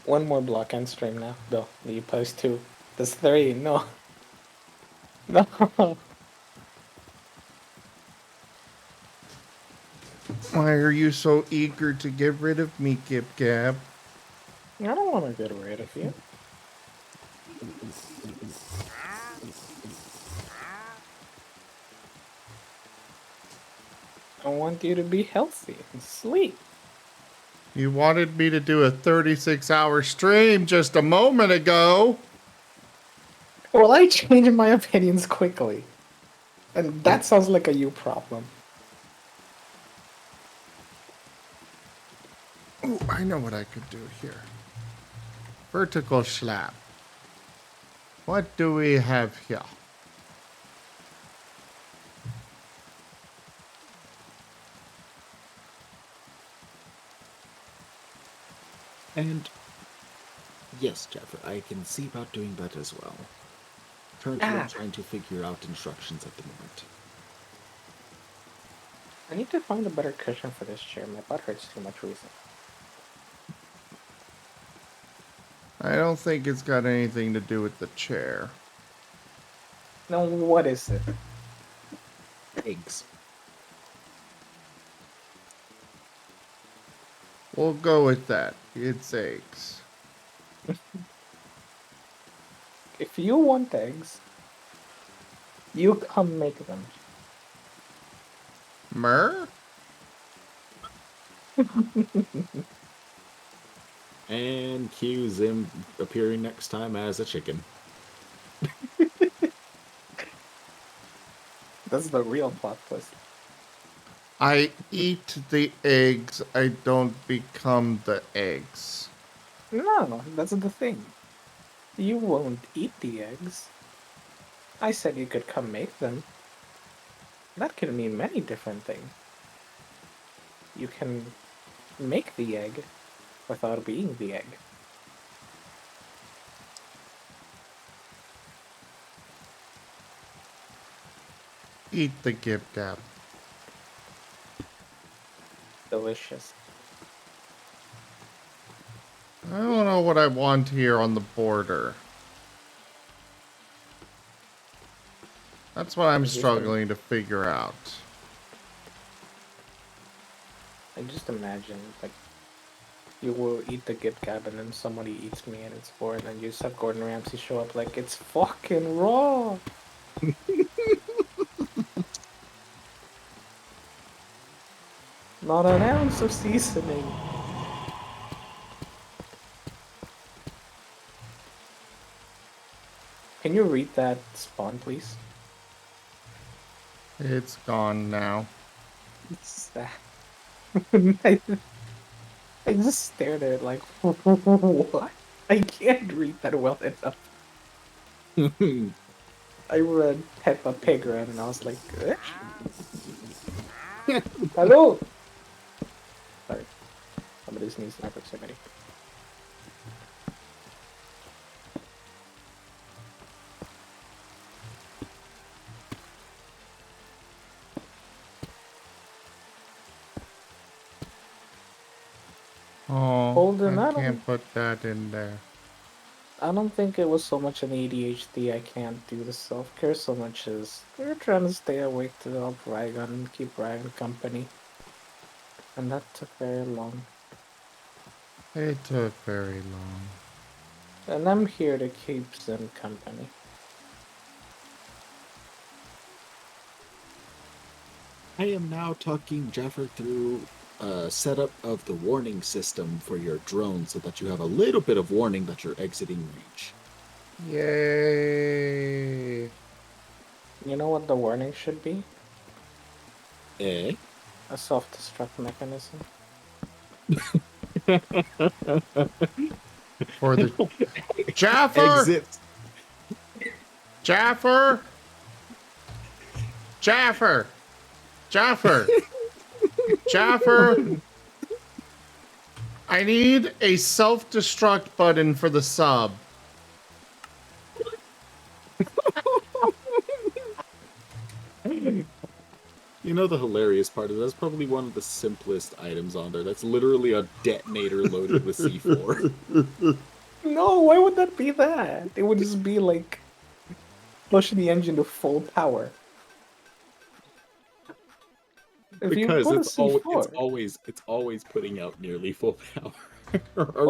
One more block and stream now. Go. You post 2. That's 3. No. No. Why are you so eager to get rid of me, Gib Gab? I don't want to get rid of you. I want you to be healthy and sleep. You wanted me to do a 36-hour stream just a moment ago. Well, I change my opinions quickly. And that sounds like a you problem. Ooh, I know what I could do here. Vertical slap. What do we have here? And yes, Jeff, I can see about doing that as well. Currently, I'm trying to figure out instructions at the moment. I need to find a better cushion for this chair. My butt hurts too much recently. I don't think it's got anything to do with the chair. Now, what is it? Eggs. We'll go with that. It's eggs. If you want eggs, you come make them. Mer? And cue Zim appearing next time as a chicken. That's the real plot twist. I eat the eggs. I don't become the eggs. No, that's the thing. You won't eat the eggs. I said you could come make them. That can mean many different things. You can make the egg without being the egg. Eat the Gib Gab. Delicious. I don't know what I want here on the border. That's what I'm struggling to figure out. I just imagine, like, you will eat the Gib Gab and then somebody eats me and it's boring and you just have Gordon Ramsay show up like, it's fucking raw! Not an ounce of seasoning. Can you read that spawn, please? It's gone now. It's that. I just stared at it like, what? I can't read that well enough. I read Peppa Pig read and I was like, hello! Sorry. Somebody sneezed in my proximity. Oh, Hold them I out. can't put that in there. I don't think it was so much an ADHD I can't do the self-care so much as we're trying to stay awake to help Rygon and keep Rygon company. And that took very long. It took very long. And I'm here to keep Zim company. I am now talking Jaffer through setup of the warning system for your drone so that you have a little bit of warning that you're exiting range. Yay! You know what the warning should be? Eh? A self-destruct mechanism. For the Jaffer! Exit! Jaffer! Jaffer! Jaffer! Jaffer! I need a self-destruct button for the sub. You know the hilarious part is that's probably one of the simplest items on there. That's literally a detonator loaded with C4. No, why would that be that? It would just be like pushing the engine to full power. If Because you put it's a C4, always putting out nearly full power.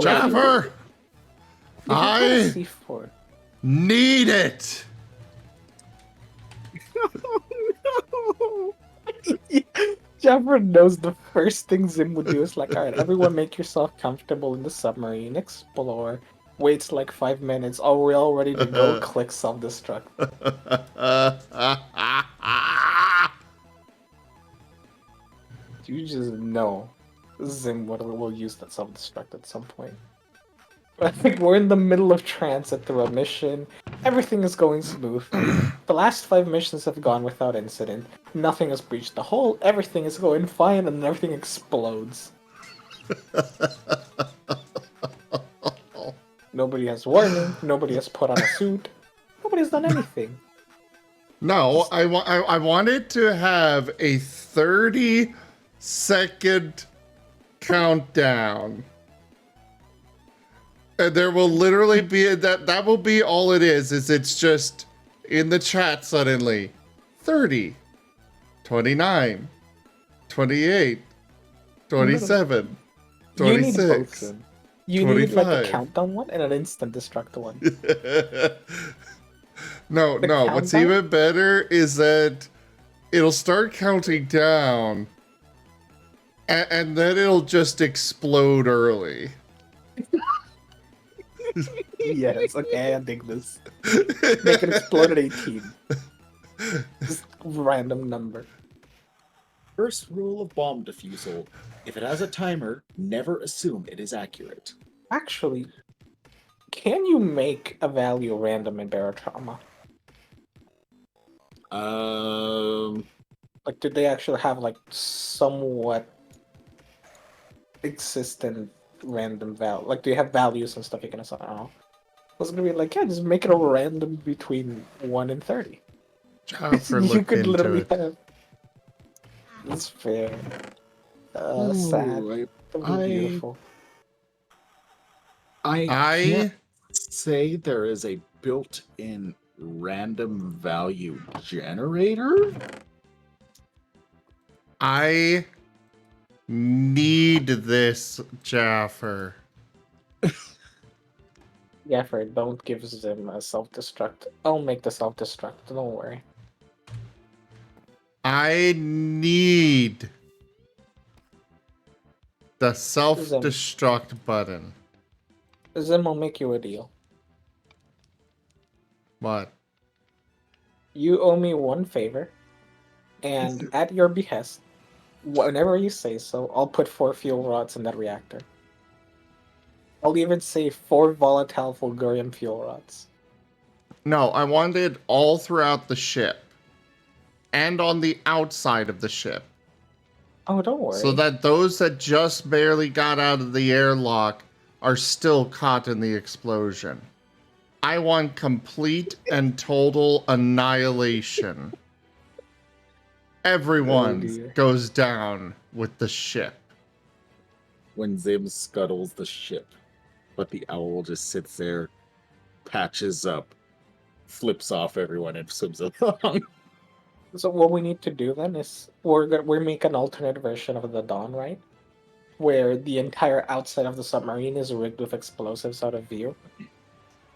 Jaffer! if you put a I C4, need it! Jaffer knows the first thing Zim would do is like, alright, everyone make yourself comfortable in the submarine, explore, waits like 5 minutes, oh, we're all ready to go, click self-destruct. You just know Zim will use that self-destruct at some point. I think we're in the middle of transit through a mission. Everything is going smooth. The last 5 missions have gone without incident. Nothing has breached the hull. Everything is going fine, and then everything explodes. Nobody has warning. Nobody has put on a suit. Nobody's done anything. No, I wanted to have a 30-second countdown. And there will literally be that will be all it is it's just in the chat suddenly 30 29 28 27 26 You need like a 25. countdown one and an instant destruct one. No, what's countdown? even better is that it'll start counting down and then it'll just explode early. Yes, okay, I dig this. Make it explode at 18. Just random number. First rule of bomb defusal: if it has a timer, never assume it is accurate. Actually, can you make a value random in barotrauma? Like, did they actually have like somewhat existent random value? Like, do you have values and stuff you can assign? I don't know. I was gonna be like, yeah, just make it a random between 1 and 30. Jaffer You looked could into literally it. have. That's fair. Sad. Ooh, That would be beautiful. I I can't say there is a built-in random value generator. I need this, Jaffer. Gaffer, don't give Zim a self-destruct. I'll make the self-destruct, don't worry. I need the self-destruct button. Zim will make you a deal. What? You owe me one favor, and at your behest, whenever you say so, I'll put 4 fuel rods in that reactor. I'll even say 4 volatile fulgurium fuel rods. No, I want it all throughout the ship. And on the outside of the ship. Oh, don't worry. So that those that just barely got out of the airlock are still caught in the explosion. I want complete and total annihilation. Everyone goes down with the ship. When Zim scuttles the ship, but the owl just sits there patches up, flips off everyone, and swims along. So what we need to do then is we're make an alternate version of the Dawn, right? Where the entire outside of the submarine is rigged with explosives out of view,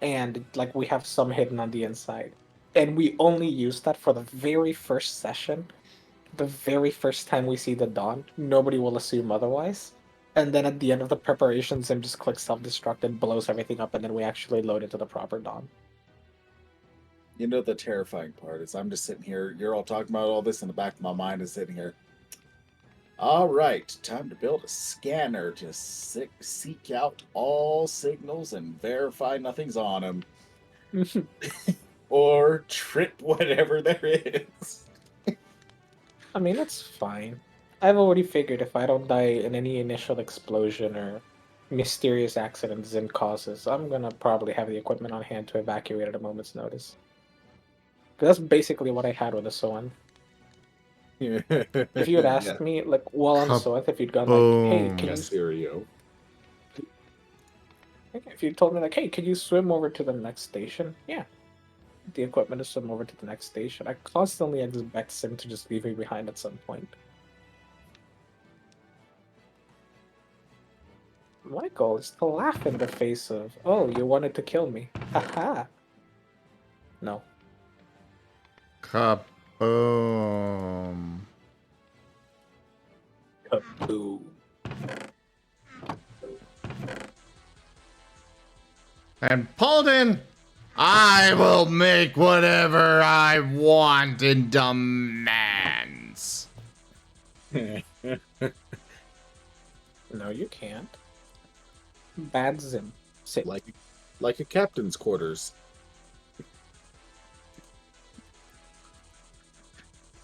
and like we have some hidden on the inside, and we only use that for the very first session, the very first time we see the Dawn. Nobody will assume otherwise, and then at the end of the preparation, Zim just clicks self-destruct and blows everything up, and then we actually load into the proper Dawn. You know, the terrifying part is I'm just sitting here, you're all talking about all this, in the back of my mind is sitting here. All right, time to build a scanner to seek out all signals and verify nothing's on them. Or trip whatever there is. I mean, it's fine. I've already figured if I don't die in any initial explosion or mysterious accident Zim causes, I'm gonna probably have the equipment on hand to evacuate at a moment's notice. That's basically what I had with the Swan. If you had asked me, like, while on Soath, if you'd gone like, hey, can you... Stereo. If you told me, like, hey, can you swim over to the next station? Yeah. The equipment to swim over to the next station. I constantly expect Sim to just leave me behind at some point. My goal is to laugh in the face of, oh, you wanted to kill me. Haha. No. Kaboom. Kaboom. And Paulden, I will make whatever I want in demands. No, you can't. Bad Zim. Sit. Like a captain's quarters.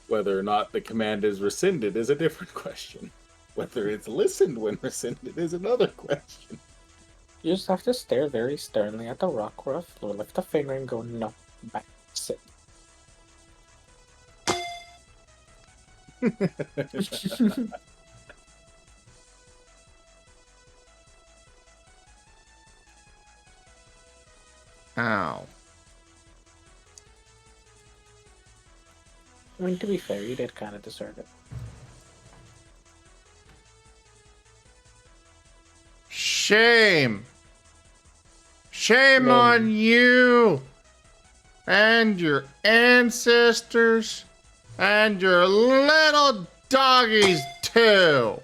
Whether or not the command is rescinded is a different question. Whether it's listened when rescinded is another question. You just have to stare very sternly at the rock roof, lift a finger and go, no, back, sit. Ow. I mean, to be fair, you did kind of deserve it. Shame. Shame on you and your ancestors and your little doggies too.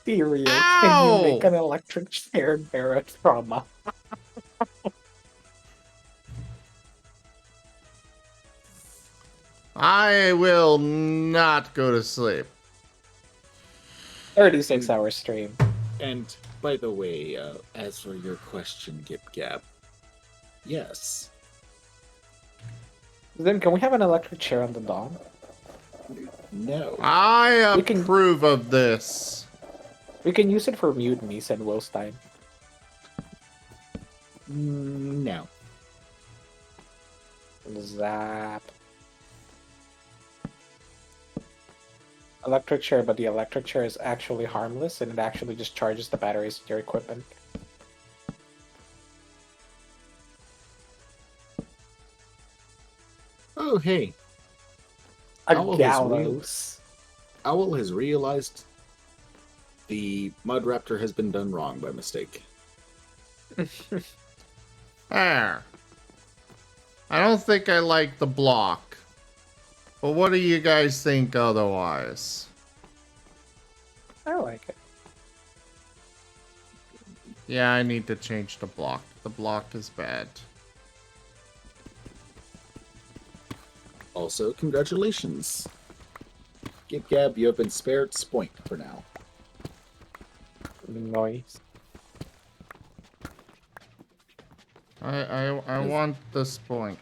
Stereo, Ow! can you make an electric chair bear a trauma? I will not go to sleep. 36-hour stream. And by the way, as for your question, Gip Gap, yes. Then can we have an electric chair on the Dawn? No. I can- approve of this. We can use it for mutinies and Wilstein. No. Zap. Electric chair, but the electric chair is actually harmless and it actually just charges the batteries of your equipment. Oh, hey. A Owl has gallows. Owl has realized the Mud Raptor has been done wrong by mistake. There. I don't think I like the block. But what do you guys think otherwise? I like it. Yeah, I need to change the block. The block is bad. Also, congratulations. Gib Gab, you have been spared Spoink for now. Noise. I want the spoink.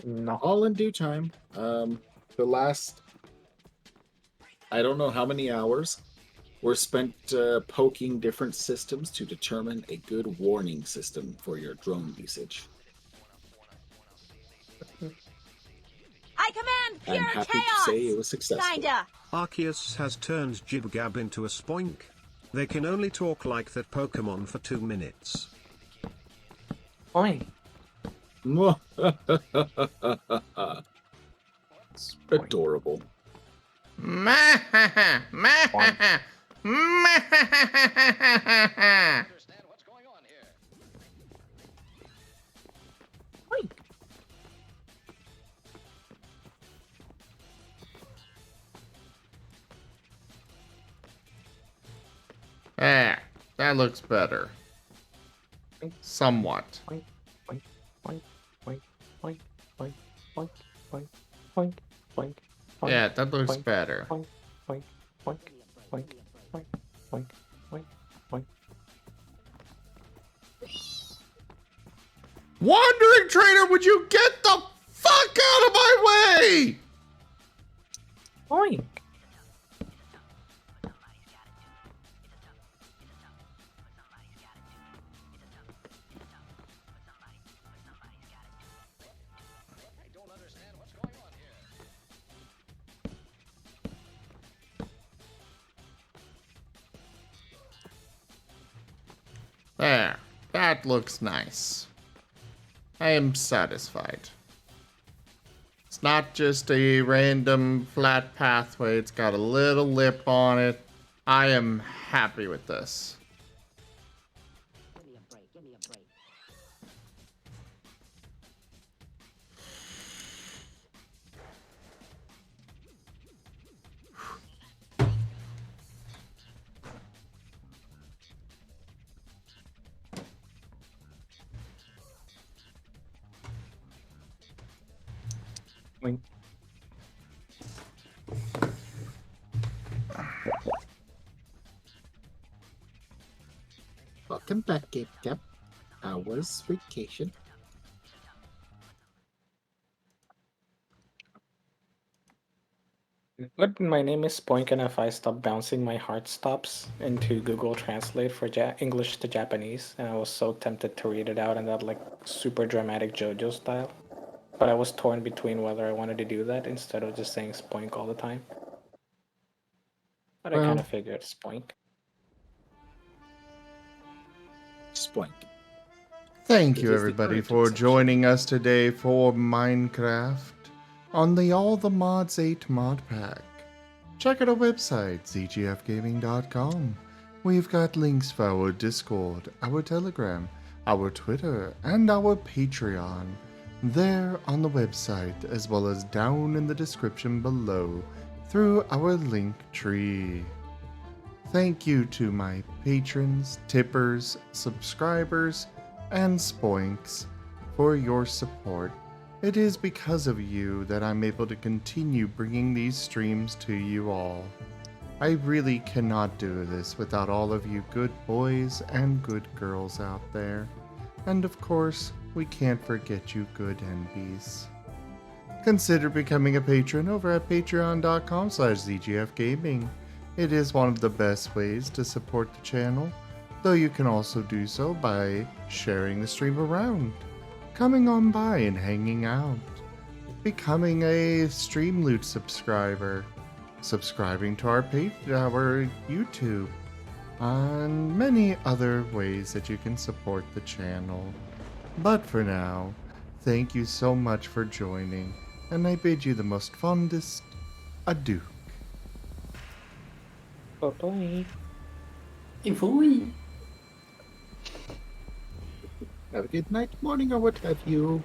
No. All in due time. The last, I don't know how many hours, were spent poking different systems to determine a good warning system for your drone usage. I command pure I'm happy chaos! to say it was successful. Kinda. Arceus has turned Jibgab into a spoink. They can only talk like that Pokemon for 2 minutes. Boing. Adorable. Boing. Ah, that looks better. Somewhat. Boing. Boing. Boing. Boing. Boing. Boing. Boing. Boing. Boing. Boing. Yeah, that looks Boing. better. Boing. Boing. Boing. Boing. Boing. Boing. Boing. Boing. Wandering trader, would you get the fuck out of my way? Boing. There, that looks nice. I am satisfied. It's not just a random flat pathway, it's got a little lip on it. I am happy with this. Boing. Welcome back, Gabe Cap. How was vacation? But my name is Boink, and if I stop bouncing, my heart stops into Google Translate for English to Japanese, and I was so tempted to read it out in that like super dramatic JoJo style. But I was torn between whether I wanted to do that instead of just saying Spoink all the time. But I kind Well, of figured Spoink. Spoink. thank It you is the everybody current for exception. joining us today for Minecraft on the All the Mods 8 mod pack. Check out our website, zgfgaming.com. We've got links for our Discord, our Telegram, our Twitter, and our Patreon. There on the website, as well as down in the description below, through our link tree. Thank you to my patrons, tippers, subscribers, and spoinks for your support. It is because of you that I'm able to continue bringing these streams to you all. I really cannot do this without all of you good boys and good girls out there. And of course, we can't forget you good NBs. Consider becoming a patron over at patreon.com/zgfgaming. It is one of the best ways to support the channel, though you can also do so by sharing the stream around, coming on by and hanging out, becoming a Streamloot subscriber, subscribing to our YouTube, and many other ways that you can support the channel. But for now, thank you so much for joining, and I bid you the most fondest adieu. Bye-bye. If we Have a good night, morning, or what have you.